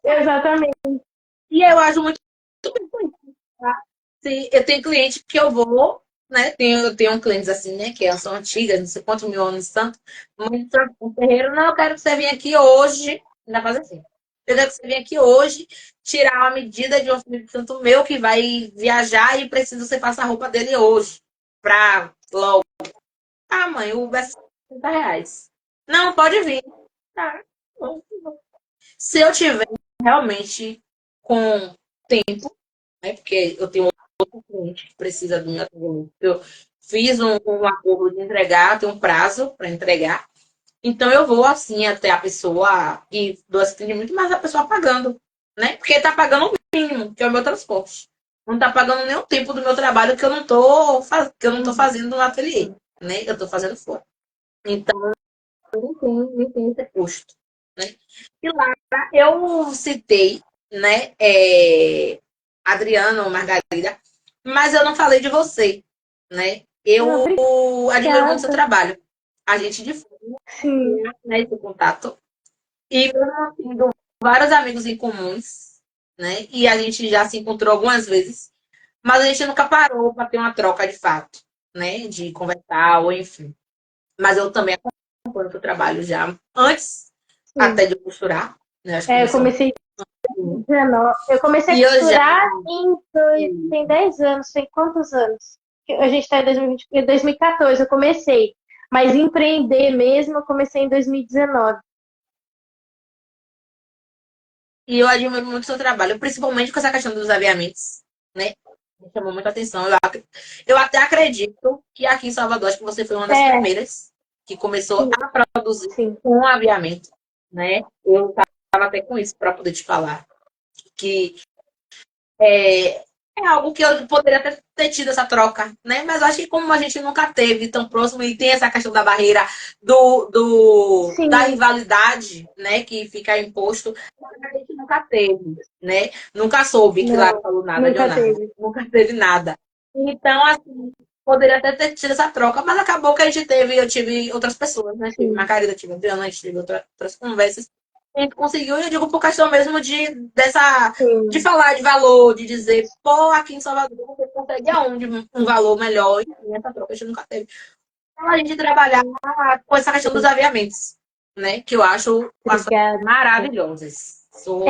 Exatamente. E eu acho muito bem com isso, tá? Se eu tenho cliente que eu vou, né? Eu tenho clientes assim, né? Que são antigas, não sei quantos mil anos tanto. Mas o terreiro, não, eu quero que você venha aqui hoje. Ainda faz assim. Eu quero que você venha aqui hoje, tirar uma medida de um filho de santo meu que vai viajar e precisa que você faça a roupa dele hoje. Pra logo. Ah, mãe, o Uber é R$ 60. Não, pode vir. Tá. Se eu tiver realmente com tempo, né? Porque eu tenho outro cliente que precisa do meu atendimento. Eu fiz um acordo de entregar, tem um prazo para entregar. Então eu vou assim até a pessoa e dou esse atendimento, mas a pessoa pagando, né? Porque está pagando o mínimo, que é o meu transporte. Não está pagando nem o tempo do meu trabalho que eu não estou fazendo no ateliê, né? Eu estou fazendo fora. Então, nem tem esse custo, né? E lá eu citei, né, Adriano, Margarida, mas eu não falei de você, né? Eu admiro muito seu trabalho. A gente difunde, né, esse contato. E mesmo tendo vários amigos em comuns, né? E a gente já se encontrou algumas vezes, mas a gente nunca parou para ter uma troca de fato, né? De conversar, ou enfim. Mas eu também acompanho o seu trabalho já antes até de costurar, né? Acho que eu comecei em 19. Eu comecei a costurar tem 10 anos, tem quantos anos? A gente está em 2020, em 2014 eu comecei, mas empreender mesmo eu comecei em 2019. E eu admiro muito o seu trabalho, principalmente com essa questão dos aviamentos, né? Me chamou muita atenção. Eu até acredito que aqui em Salvador, acho que você foi uma das primeiras que começou a produzir um aviamento, né? Eu estava até com isso para poder te falar. Que é algo que eu poderia ter tido essa troca, né? Mas acho que como a gente nunca teve tão próximo e tem essa questão da barreira da rivalidade, né? Que fica imposto, a gente nunca teve, né? Nunca soube que lá falou nada de Leonardo. Nunca teve nada. Então, assim, poderia até ter tido essa troca, mas acabou que eu tive outras pessoas, né? Tive Margarida, tive Adriana, a gente teve outras conversas. A gente conseguiu, eu digo por questão mesmo de falar de valor, de dizer, pô, aqui em Salvador você consegue aonde um valor melhor, e essa troca a gente nunca teve. Então a gente trabalhar com essa questão dos aviamentos, né? Que eu acho maravilhosas. Sou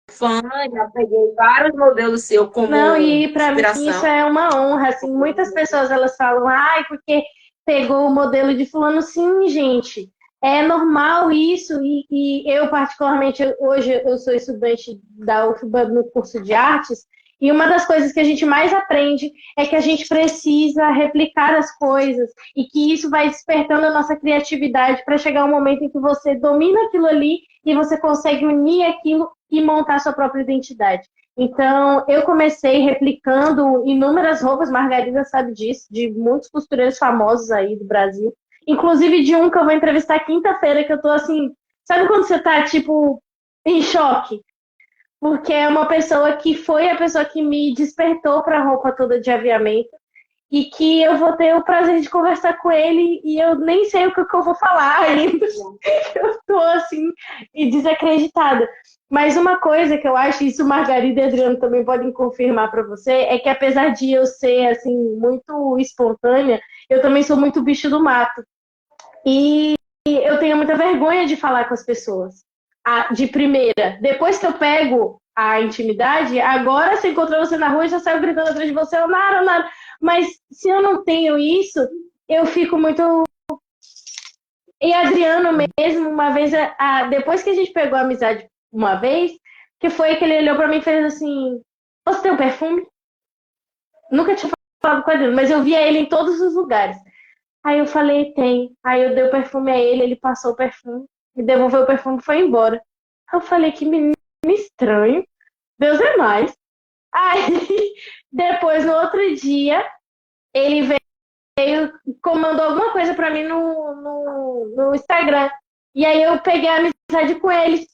fã, já peguei vários modelos seu como e para mim inspiração. Isso é uma honra, assim, muitas pessoas elas falam, porque pegou o modelo de fulano, sim, gente. É normal isso, e eu, particularmente, hoje eu sou estudante da UFBA no curso de artes, e uma das coisas que a gente mais aprende é que a gente precisa replicar as coisas, e que isso vai despertando a nossa criatividade para chegar um momento em que você domina aquilo ali e você consegue unir aquilo e montar a sua própria identidade. Então, eu comecei replicando inúmeras roupas, Margarida sabe disso, de muitos costureiros famosos aí do Brasil. Inclusive de um que eu vou entrevistar quinta-feira, que eu tô assim... Sabe quando você tá, tipo, em choque? Porque é uma pessoa que foi a pessoa que me despertou para a roupa toda de aviamento e que eu vou ter o prazer de conversar com ele e eu nem sei o que eu vou falar ainda. Eu tô, assim, desacreditada. Mas uma coisa que eu acho, isso Margarida e Adriano também podem confirmar para você, é que apesar de eu ser assim muito espontânea, eu também sou muito bicho do mato. E eu tenho muita vergonha de falar com as pessoas. De primeira, depois que eu pego a intimidade, agora se encontrar você na rua, eu já saio gritando atrás de você, eu nada, nada. Mas se eu não tenho isso, eu fico muito. E Adriano mesmo, uma vez, depois que a gente pegou a amizade uma vez, que foi que ele olhou pra mim e fez assim: Você tem um perfume? Nunca tinha falado com ele, mas eu via ele em todos os lugares. Aí eu falei: Tem. Aí eu dei o perfume a ele, ele passou o perfume, me devolveu o perfume e foi embora. Eu falei: Que menino estranho, Deus é mais. Aí depois, no outro dia, ele veio, comandou alguma coisa pra mim no Instagram. E aí eu peguei a amizade com ele.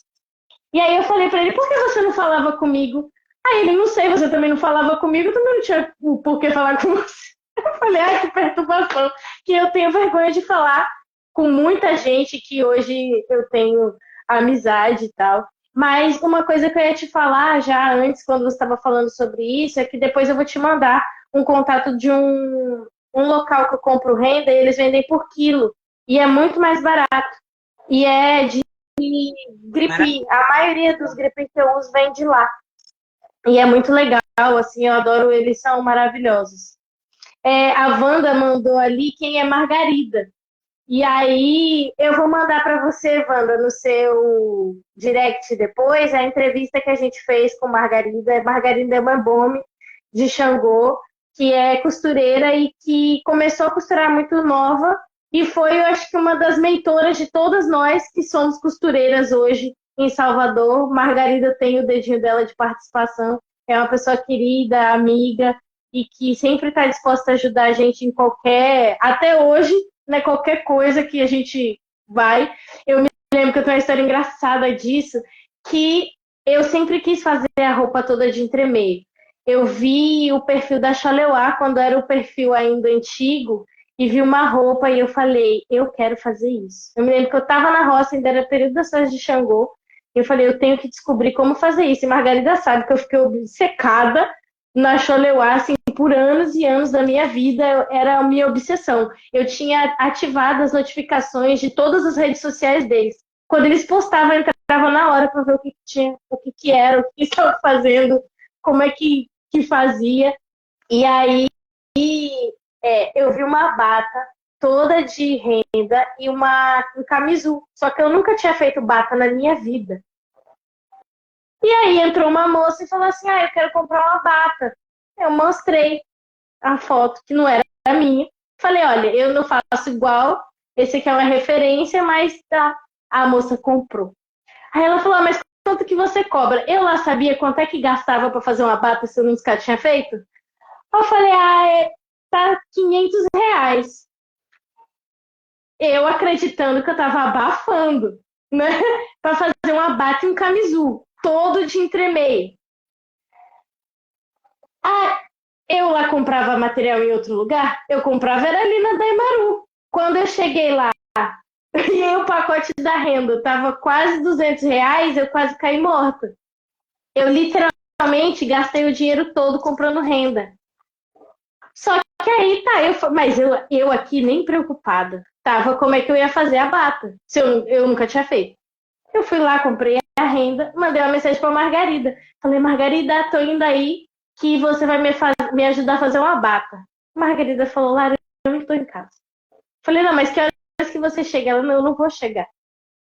E aí eu falei pra ele, por que você não falava comigo? Aí ele, não sei, você também não falava comigo, eu também não tinha por que falar com você. Eu falei, ai, que perturbação. Que eu tenho vergonha de falar com muita gente que hoje eu tenho amizade e tal. Mas uma coisa que eu ia te falar já antes, quando você estava falando sobre isso, é que depois eu vou te mandar um contato de um local que eu compro renda e eles vendem por quilo. E é muito mais barato. E é de gripe. A maioria dos gripes que eu uso vem de lá. E é muito legal, assim, eu adoro, eles são maravilhosos. A Wanda mandou ali quem é Margarida. E aí eu vou mandar para você, Wanda, no seu direct depois, a entrevista que a gente fez com Margarida. Margarida é uma bombe de Xangô, que é costureira e que começou a costurar muito nova e foi, eu acho que, uma das mentoras de todas nós que somos costureiras hoje em Salvador. Margarida tem o dedinho dela de participação, é uma pessoa querida, amiga e que sempre está disposta a ajudar a gente em qualquer, até hoje, né, qualquer coisa que a gente vai. Eu me lembro que eu tenho uma história engraçada disso, que eu sempre quis fazer a roupa toda de entremeio. Eu vi o perfil da Chaleuá quando era o perfil ainda antigo e vi uma roupa e eu falei, eu quero fazer isso. Eu me lembro que eu estava na roça, ainda era período das festas de Xangô, e eu falei, eu tenho que descobrir como fazer isso. E Margarida sabe que eu fiquei obcecada na Chaleuá, assim, por anos e anos da minha vida, era a minha obsessão. Eu tinha ativado as notificações de todas as redes sociais deles. Quando eles postavam, eu entrava na hora para ver o que tinha, o que era, o que estavam fazendo, como é que fazia. E aí eu vi uma bata toda de renda e um camisu. Só que eu nunca tinha feito bata na minha vida. E aí entrou uma moça e falou assim, eu quero comprar uma bata. Eu mostrei a foto, que não era minha. Falei, olha, eu não faço igual, esse aqui é uma referência, mas tá. A moça comprou. Aí ela falou, mas quanto que você cobra? Eu lá sabia quanto é que gastava para fazer uma bata se eu nunca tinha feito? Eu falei, tá R$ 500. Eu acreditando que eu tava abafando, né? Para fazer uma bata e um camisu, todo de entremeio. Eu lá comprava material em outro lugar, eu comprava era ali na Daimaru. Quando eu cheguei lá e o pacote da renda tava quase R$ 200, eu quase caí morta. Eu literalmente gastei o dinheiro todo comprando renda. Só que aí tá, mas eu aqui nem preocupada. Tava como é que eu ia fazer a bata, se eu nunca tinha feito. Eu fui lá, comprei a renda, mandei uma mensagem pra Margarida. Falei, Margarida, tô indo aí que você vai me ajudar a fazer uma bata. Margarida falou, Lara, eu não tô em casa. Falei, não, mas que horas que você chega? Ela, não, eu não vou chegar.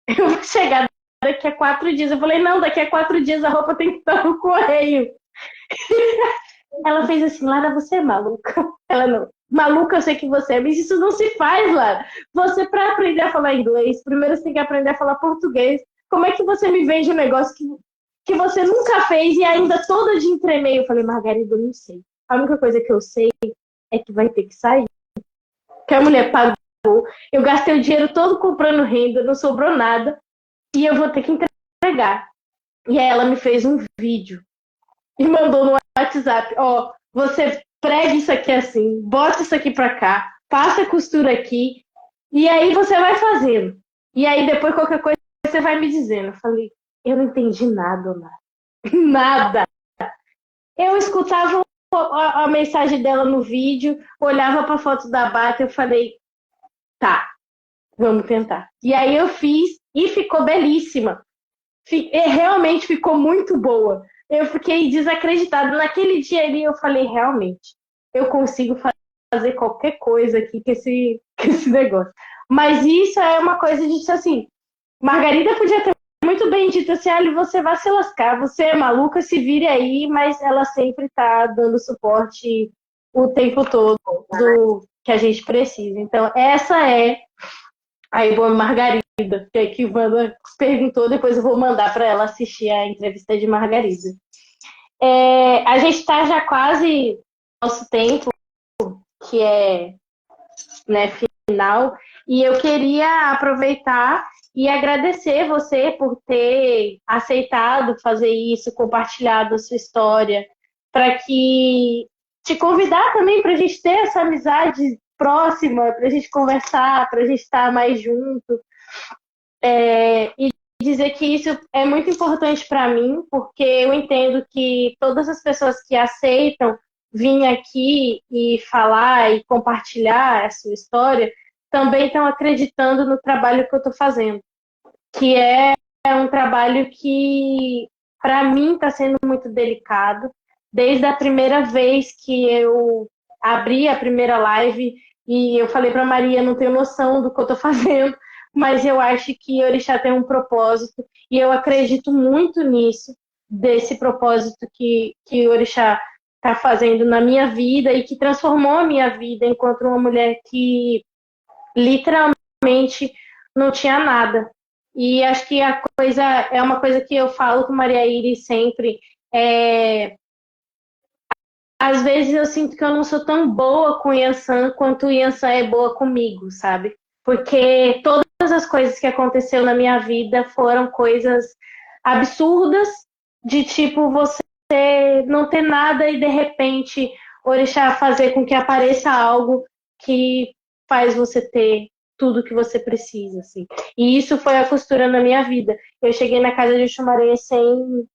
Eu vou chegar daqui a 4 dias. Eu falei, não, daqui a 4 dias a roupa tem que estar no correio. Ela fez assim, Lara, você é maluca. Ela, não, maluca eu sei que você é, mas isso não se faz, Lara. Você, para aprender a falar inglês, primeiro você tem que aprender a falar português. Como é que você me vende um negócio que você nunca fez e ainda toda de entremeio? Eu falei, Margarida, eu não sei. A única coisa que eu sei é que vai ter que sair. Que a mulher pagou. Eu gastei o dinheiro todo comprando renda, não sobrou nada. E eu vou ter que entregar. E aí ela me fez um vídeo e mandou no WhatsApp, você prega isso aqui assim, bota isso aqui pra cá, passa a costura aqui, e aí você vai fazendo. E aí depois qualquer coisa você vai me dizendo. Eu falei, eu não entendi nada, nada. Eu escutava a mensagem dela no vídeo, olhava para a foto da Bata e eu falei, tá, vamos tentar. E aí eu fiz e ficou belíssima. Realmente ficou muito boa. Eu fiquei desacreditada. Naquele dia ali eu falei, realmente, eu consigo fazer qualquer coisa aqui com esse negócio. Mas isso é uma coisa de, assim, Margarida podia ter muito bem dito assim, Ali, você vai se lascar, você é maluca, se vire aí, mas ela sempre tá dando suporte o tempo todo que a gente precisa. Então, essa é a Ivone Margarida, que a Wanda perguntou, depois eu vou mandar para ela assistir a entrevista de Margarida. A gente está já quase no nosso tempo, que é, né, final, e eu queria aproveitar e agradecer você por ter aceitado fazer isso, compartilhado a sua história, para que te convidar também para a gente ter essa amizade próxima, para a gente conversar, para a gente estar mais junto. E dizer que isso é muito importante para mim, porque eu entendo que todas as pessoas que aceitam vir aqui e falar e compartilhar a sua história também estão acreditando no trabalho que eu estou fazendo, que é um trabalho que, para mim, está sendo muito delicado. Desde a primeira vez que eu abri a primeira live e eu falei para Maria, não tenho noção do que eu estou fazendo, mas eu acho que Orixá tem um propósito e eu acredito muito nisso, desse propósito que Orixá está fazendo na minha vida e que transformou a minha vida enquanto uma mulher que literalmente não tinha nada. E acho que a coisa é uma coisa que eu falo com Maria Iris sempre. Às vezes eu sinto que eu não sou tão boa com o Yansan quanto o Yansan é boa comigo, sabe? Porque todas as coisas que aconteceu na minha vida foram coisas absurdas, de tipo você não ter nada e de repente Orixá fazer com que apareça algo que faz você ter tudo que você precisa, assim. E isso foi a costura na minha vida. Eu cheguei na casa de Xumaré sem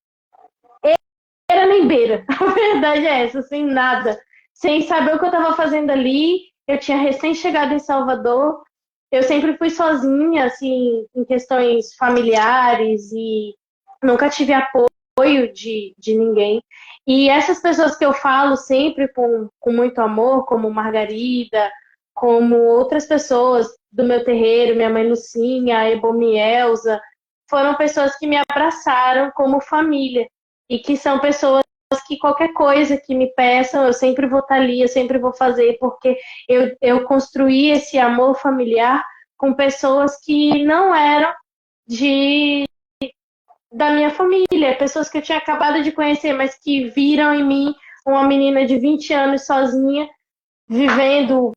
beira nem beira. A verdade é essa, sem nada. Sem saber o que eu estava fazendo ali. Eu tinha recém chegado em Salvador. Eu sempre fui sozinha, assim, em questões familiares e nunca tive apoio de ninguém. E essas pessoas que eu falo sempre com muito amor, como Margarida, como outras pessoas do meu terreiro, minha mãe Lucinha, a Ebomi Elza, foram pessoas que me abraçaram como família e que são pessoas que qualquer coisa que me peçam, eu sempre vou estar ali, eu sempre vou fazer, porque eu construí esse amor familiar com pessoas que não eram da minha família, pessoas que eu tinha acabado de conhecer, mas que viram em mim uma menina de 20 anos sozinha, vivendo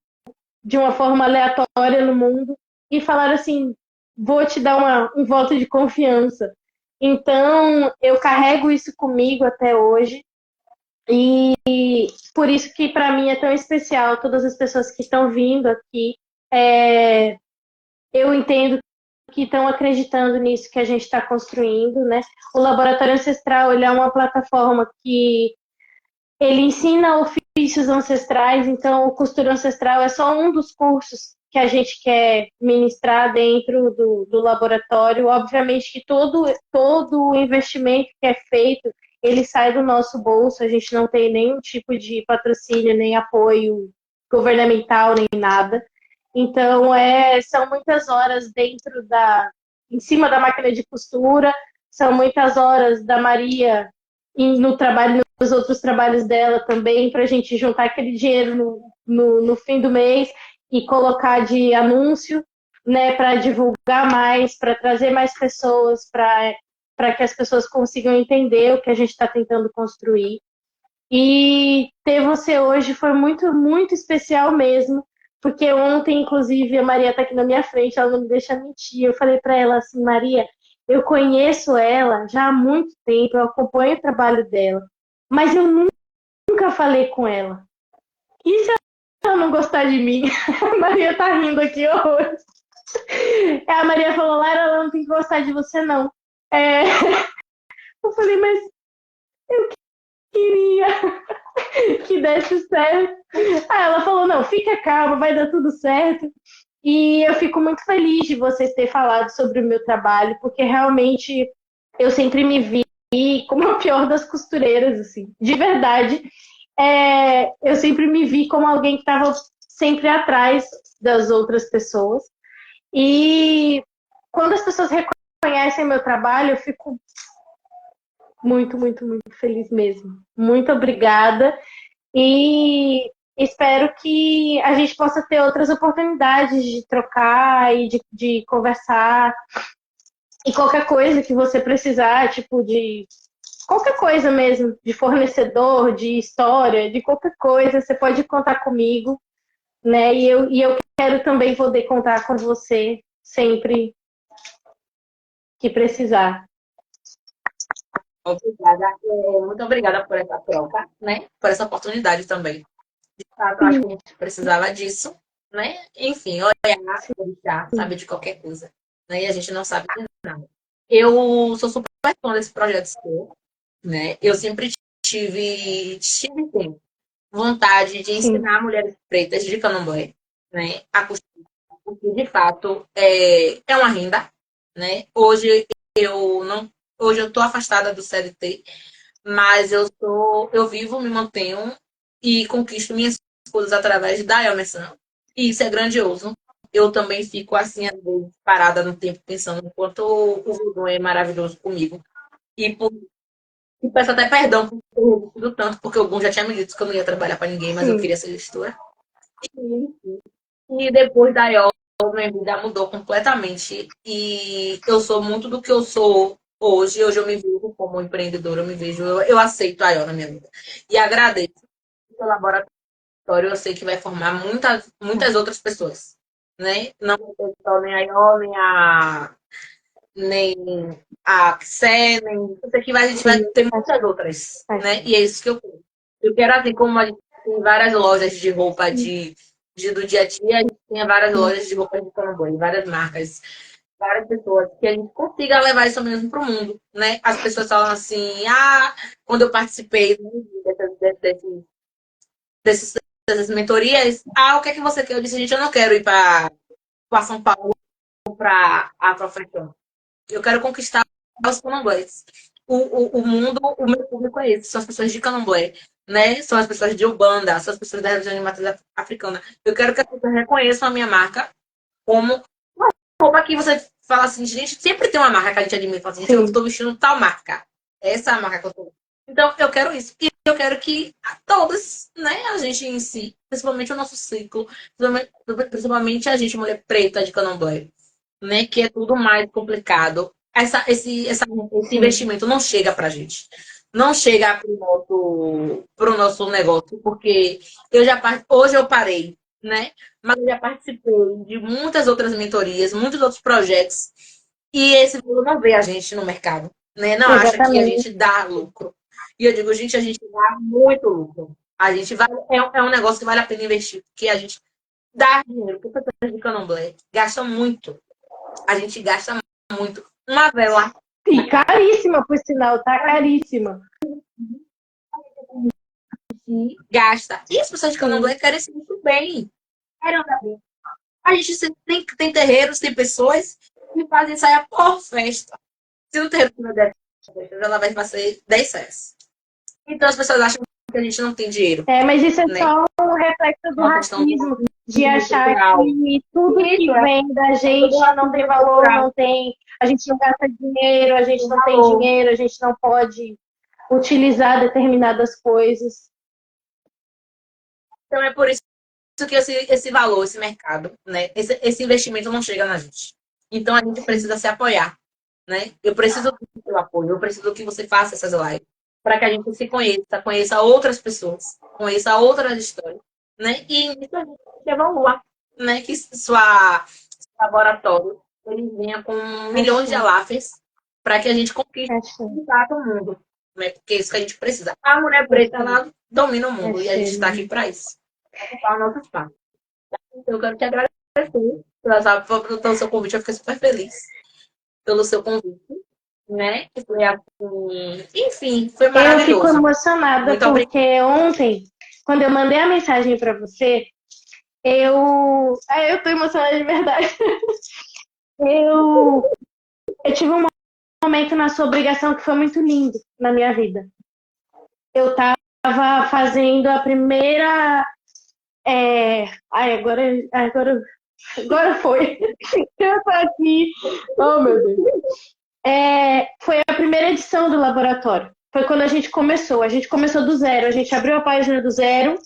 de uma forma aleatória no mundo, e falaram assim, vou te dar um voto de confiança. Então, eu carrego isso comigo até hoje, e por isso que para mim é tão especial todas as pessoas que estão vindo aqui. Eu entendo que estão acreditando nisso que a gente está construindo, né? O Laboratório Ancestral, ele é uma plataforma que ele ensina ofícios ancestrais, então o costura ancestral é só um dos cursos que a gente quer ministrar dentro do laboratório. Obviamente que todo o investimento que é feito, ele sai do nosso bolso, a gente não tem nenhum tipo de patrocínio, nem apoio governamental, nem nada. Então, são muitas horas em cima da máquina de costura, são muitas horas da Maria no trabalho, nos outros trabalhos dela também, para a gente juntar aquele dinheiro no fim do mês e colocar de anúncio, né, para divulgar mais, para trazer mais pessoas, para que as pessoas consigam entender o que a gente está tentando construir. E ter você hoje foi muito, muito especial mesmo, porque ontem, inclusive, a Maria está aqui na minha frente, ela não me deixa mentir. Eu falei para ela assim, Maria, eu conheço ela já há muito tempo, eu acompanho o trabalho dela, mas eu nunca falei com ela. E se ela não gostar de mim? A Maria tá rindo aqui hoje. A Maria falou, Lara, ela não tem que gostar de você, não. É, eu falei, mas queria que desse certo. Aí ela falou, não, fica calma, vai dar tudo certo. E eu fico muito feliz de vocês terem falado sobre o meu trabalho, porque realmente eu sempre me vi como a pior das costureiras, assim, de verdade. Eu sempre me vi como alguém que estava sempre atrás das outras pessoas. E quando as pessoas reconhecem meu trabalho, eu fico muito, muito, muito feliz mesmo. Muito obrigada. E espero que a gente possa ter outras oportunidades de trocar e de conversar. E qualquer coisa que você precisar, tipo de qualquer coisa mesmo, de fornecedor, de história, de qualquer coisa, você pode contar comigo, né? E eu quero também poder contar com você sempre que precisar. Obrigada. Muito obrigada por essa troca, né? Por essa oportunidade também. De fato, eu acho que a gente precisava disso, né? Enfim, olhar, já saber de qualquer coisa, né? E a gente não sabe de nada. Eu sou super fã desse projeto seu, né? Eu sempre tive sim, vontade de Sim, ensinar mulheres pretas de Candomblé, né? A costurar, porque de fato é uma renda, né? Eu não, hoje eu estou afastada do CLT, mas eu vivo, me mantenho e conquisto minhas coisas através da Elmerson. E isso é grandioso. Eu também fico assim, às vezes, parada no tempo, pensando o quanto o Verdun é maravilhoso comigo. E, por, e peço até perdão por ter resistido tanto, porque o Gun já tinha me dito que eu não ia trabalhar para ninguém, mas eu sim, queria ser gestora. E depois da IOL, minha vida mudou completamente. E eu sou muito do que eu sou hoje. Hoje eu me vejo como empreendedora, eu aceito a IOL na minha vida. E agradeço o laboratório, eu sei que vai formar muitas outras pessoas. Né? Não vai ter só nem a IOL, nem a XE, nem. Eu sei que a gente vai sim, ter muitas outras. faz Né? E é isso que eu quero. Eu quero, assim como a gente tem várias lojas de roupa do dia a dia, a gente tem várias lojas de roupa de Candomblé, várias marcas, várias pessoas, que a gente consiga levar isso mesmo para o mundo, né? As pessoas falam assim, quando eu participei dessas, dessas mentorias, o que é que você quer? Eu disse, gente, eu não quero ir para São Paulo para a profissão. Eu quero conquistar os candomblés. O mundo, o meu público é esse, são as pessoas de candomblé, né? São as pessoas de Ubanda, são as pessoas da religião de matriz africana. Eu quero que as pessoas reconheçam a minha marca como uma roupa que você fala assim, gente, sempre tem uma marca que a gente admira, fala assim, gente, eu sim, estou vestindo tal marca. Essa é a marca que eu estou. Então, eu quero isso. E eu quero que todas, né, a gente em si, principalmente o nosso ciclo, principalmente a gente, mulher preta de candomblé, né, que é tudo mais complicado. Esse sim. investimento não chega para a gente. Não chega pro nosso negócio, porque hoje eu parei, né? Mas eu já participei de muitas outras mentorias, muitos outros projetos, e esse mundo não vê a gente no mercado, né? Não acha que a Exatamente. gente dá lucro. E eu digo, gente, a gente dá muito lucro. A gente é um negócio que vale a pena investir, porque a gente dá dinheiro, porque pessoas de candomblé gastam muito. A gente gasta muito. Uma vela E caríssima, por sinal, tá caríssima. gasta. E as pessoas de candomblé Sim, querem se muito bem. Querem andar bem. A gente tem terreiros, tem pessoas que fazem saia por festa. Se no terreiro tiver 10 festas, ela vai fazer 10 saias. Então as pessoas acham que a gente não tem dinheiro, mas isso é né? só um reflexo do Uma questão do racismo, de racismo achar cultural. que tudo Isso que é vem da todo gente não tem racismo valor, cultural. não tem, a gente não gasta dinheiro, a gente Tem não tem valor. dinheiro, a gente não pode utilizar determinadas coisas. Então é por isso que esse valor, esse mercado, né? Esse investimento não chega na gente. Então a gente Sim, precisa se apoiar, né? Eu preciso do seu apoio, eu preciso que você faça essas lives para que a gente se conheça, conheça outras pessoas, conheça outras histórias, né? E isso a gente evolua, né? Que sua laboratório ele venha com milhões de achei, alafes para que a gente conquiste achei, de fato o mundo, né? Porque é isso que a gente precisa. A mulher preta achei, ela domina o mundo e a gente achei, está aqui menina. para isso, para ocupar o nosso espaço. Então, eu quero te agradecer pelo seu convite. Eu fiquei super feliz pelo seu convite. né? Que foi assim, enfim, foi Eu fico maravilhoso. emocionada Muito obrigada. porque ontem, quando eu mandei a mensagem para você, eu tô emocionada de verdade. Eu, eu tive um momento na sua obrigação que foi muito lindo na minha vida. Eu tava fazendo a primeira. Agora foi. Eu tô aqui. Oh, meu Deus. Foi a primeira edição do laboratório. Foi quando a gente começou. A gente começou do zero. A gente abriu a página do zero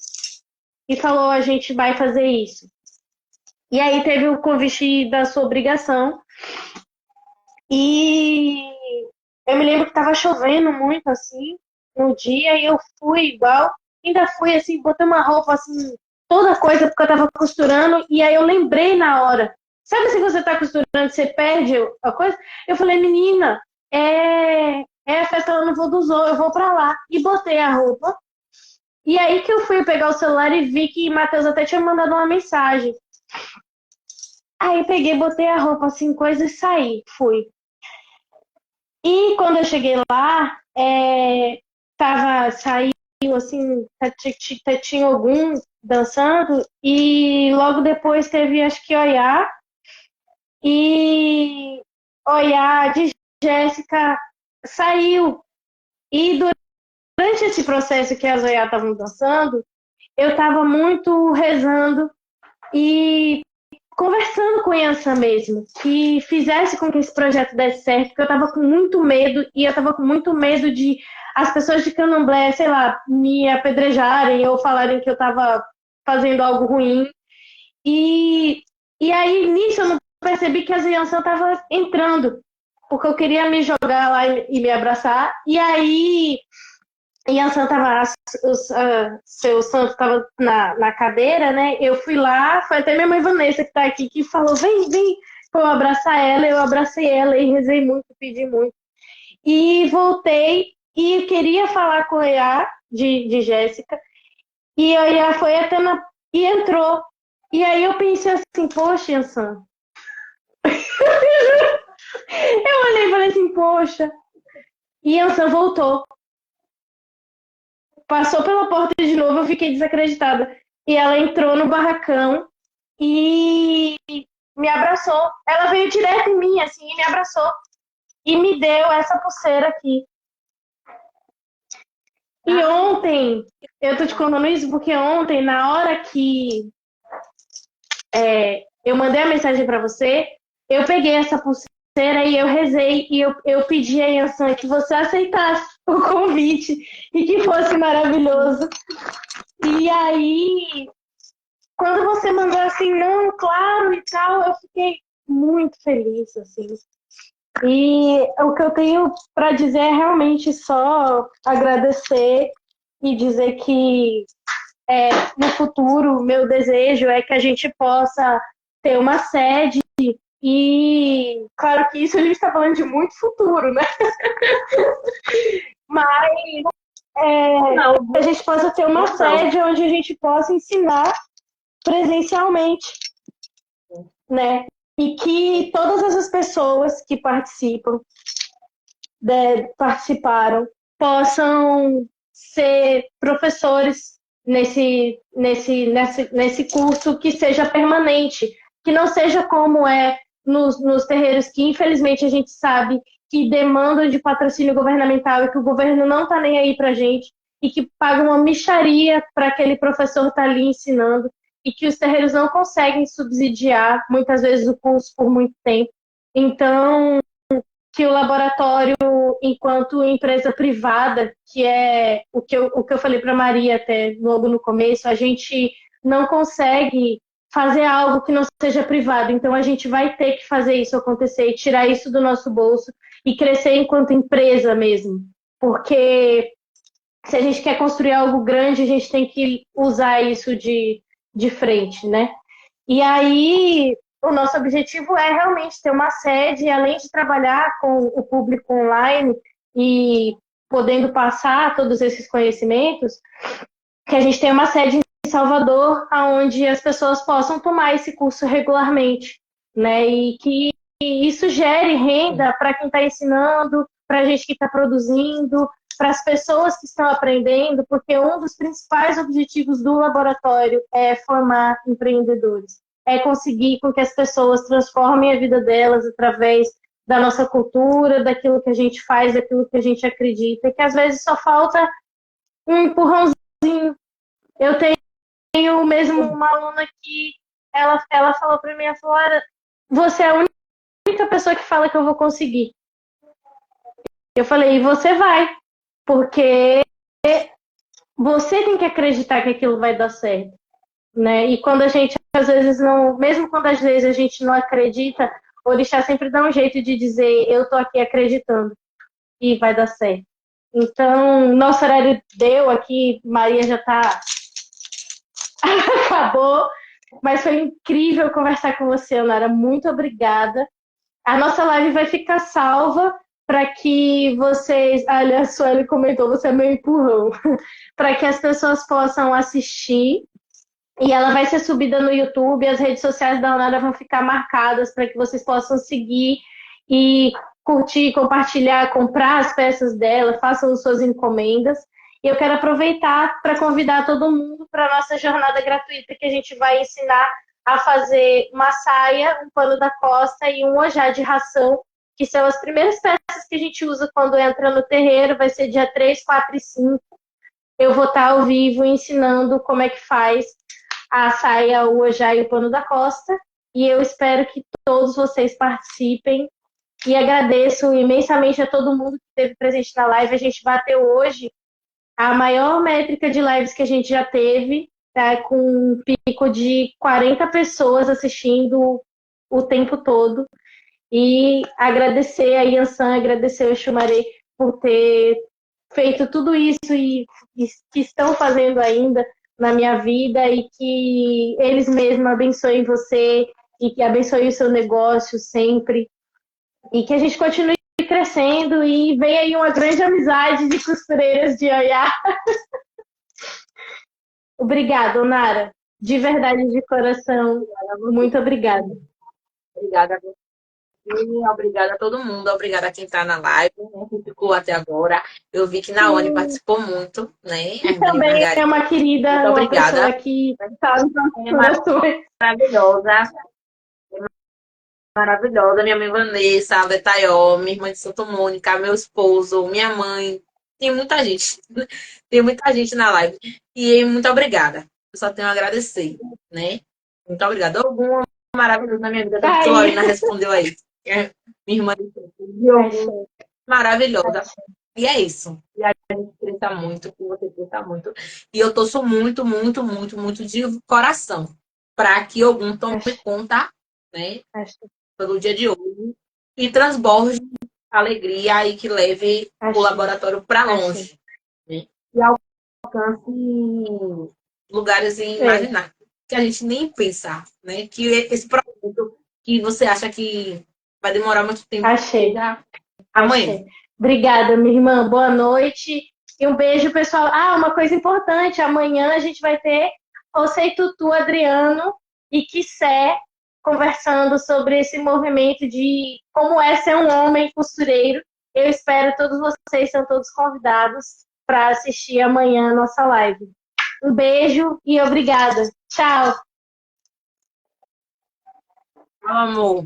e falou: a gente vai fazer isso. E aí teve o convite da sua obrigação. E eu me lembro que estava chovendo muito assim no dia e eu fui igual. Ainda fui assim, botei uma roupa assim, toda coisa, porque eu estava costurando. E aí eu lembrei na hora. Sabe assim, você está costurando, você perde a coisa? Eu falei, menina, é a festa lá no Voo do Zoo, eu vou pra lá. E botei a roupa. E aí que eu fui pegar o celular e vi que Matheus até tinha mandado uma mensagem. Aí peguei, botei a roupa assim, coisa e saí, fui. E quando eu cheguei lá, saiu assim, tinha algum dançando, e logo depois teve, acho que Oiá, e Oiá de Jéssica saiu. E durante esse processo que as Oiá estavam dançando, eu estava muito rezando e conversando com a Yansan mesmo, que fizesse com que esse projeto desse certo, porque eu estava com muito medo, e eu estava com muito medo de as pessoas de Candomblé, sei lá, me apedrejarem ou falarem que eu estava fazendo algo ruim. E, e aí, nisso, eu não percebi que a Yansan estava entrando, porque eu queria me jogar lá e me abraçar, e aí e a Santa seu santo estava na cadeira, né? Eu fui lá, foi até minha mãe Vanessa que está aqui, que falou: vem pra eu abraçar ela. Eu abracei ela e rezei muito, pedi muito. E voltei e queria falar com a Iá, de Jéssica, e a Iá foi até e entrou. E aí eu pensei assim: poxa, Yansan. Eu olhei e falei assim: poxa. E Yansan voltou. Passou pela porta de novo, eu fiquei desacreditada. E ela entrou no barracão e me abraçou. Ela veio direto em mim, assim, e me abraçou. E me deu essa pulseira aqui. E ontem, eu tô te contando isso porque ontem, na hora que eu mandei a mensagem para você, eu peguei essa pulseira e eu rezei e eu pedi a Yansan que você aceitasse o convite e que fosse maravilhoso. E aí, quando você mandou assim, não, claro e tal, eu fiquei muito feliz, assim. E o que eu tenho para dizer é realmente só agradecer e dizer que no futuro, meu desejo é que a gente possa ter uma sede e, claro que isso a gente está falando de muito futuro, né? Mas a gente possa ter uma sede onde a gente possa ensinar presencialmente, né? E que todas essas pessoas que participaram possam ser professores nesse curso que seja permanente, que não seja como é nos terreiros que infelizmente a gente sabe que demandam de patrocínio governamental e que o governo não está nem aí para a gente e que paga uma mixaria para aquele professor estar ali ensinando e que os terreiros não conseguem subsidiar muitas vezes o curso por muito tempo. Então, que o laboratório, enquanto empresa privada, que é o que eu falei para Maria até logo no começo, a gente não consegue fazer algo que não seja privado. Então a gente vai ter que fazer isso acontecer e tirar isso do nosso bolso e crescer enquanto empresa mesmo. Porque se a gente quer construir algo grande, a gente tem que usar isso de frente, né? E aí, o nosso objetivo é realmente ter uma sede, além de trabalhar com o público online e podendo passar todos esses conhecimentos, que a gente tenha uma sede em Salvador, onde as pessoas possam tomar esse curso regularmente, né? E que isso gere renda para quem está ensinando, para a gente que está produzindo, para as pessoas que estão aprendendo, porque um dos principais objetivos do laboratório é formar empreendedores, é conseguir com que as pessoas transformem a vida delas através da nossa cultura, daquilo que a gente faz, daquilo que a gente acredita, e que às vezes só falta um empurrãozinho. Eu tenho mesmo uma aluna que ela falou para mim, a Flora, você é a única pessoa que fala que eu vou conseguir. Eu falei, e você vai, porque você tem que acreditar que aquilo vai dar certo, né? E quando a gente, às vezes, não... Mesmo quando às vezes a gente não acredita, o orixá sempre dá um jeito de dizer, eu tô aqui acreditando e vai dar certo. Então, nosso horário deu aqui, Maria já tá... acabou, mas foi incrível conversar com você, Nara. Muito obrigada. A nossa live vai ficar salva para que vocês... Aliás, a Sueli comentou, você é meu empurrão. Para que as pessoas possam assistir. E ela vai ser subida no YouTube, as redes sociais da Onara vão ficar marcadas para que vocês possam seguir e curtir, compartilhar, comprar as peças dela, façam suas encomendas. E eu quero aproveitar para convidar todo mundo para a nossa jornada gratuita, que a gente vai ensinar a fazer uma saia, um pano da costa e um ojá de ração, que são as primeiras peças que a gente usa quando entra no terreiro. Vai ser dia 3, 4 e 5. Eu vou estar ao vivo ensinando como é que faz a saia, o ojá e o pano da costa. E eu espero que todos vocês participem. E agradeço imensamente a todo mundo que esteve presente na live. A gente bateu hoje a maior métrica de lives que a gente já teve, tá? Com um pico de 40 pessoas assistindo o tempo todo. E agradecer a Yansan, agradecer ao Xumaré por ter feito tudo isso e que estão fazendo ainda na minha vida, e que eles mesmos abençoem você e que abençoem o seu negócio sempre, e que a gente continue crescendo e venha aí uma grande amizade de costureiras de Oiá. Obrigada, Nara. De verdade, de coração. Muito obrigada. Obrigada a você, obrigada a todo mundo, obrigada a quem está na live, né, que ficou até agora. Eu vi que Naone participou muito, né? A irmã de Também é Margarida. uma querida, Muito uma pessoa obrigada. que está nos É nossos corações. maravilhosa. Maravilhosa, minha mãe Vanessa, a Betaió, minha irmã de Santa Mônica, meu esposo, minha mãe. Tem muita gente. Tem muita gente na live. E muito obrigada. Eu só tenho a agradecer, né? Muito obrigada. Alguma maravilhosa na minha vida. Tanto que Lorena respondeu aí. Minha irmã de algum maravilhosa. E é isso. E a gente cresça muito, que você cresça muito. E eu torço muito, muito, muito, muito de coração para que algum tome conta, né? Pelo dia de hoje e transborde alegria e que leve o laboratório para longe, né? E alcance lugares inimagináveis que a gente nem pensa, né? Que esse projeto que você acha que vai demorar muito tempo chega amanhã. Achei. Obrigada, minha irmã. Boa noite. E um beijo, pessoal. Ah, uma coisa importante. Amanhã a gente vai ter você e Tutu, Adriano e Kissé conversando sobre esse movimento de como é ser um homem costureiro. Eu espero todos vocês, são todos convidados para assistir amanhã a nossa live. Um beijo e obrigada. Tchau. Amor.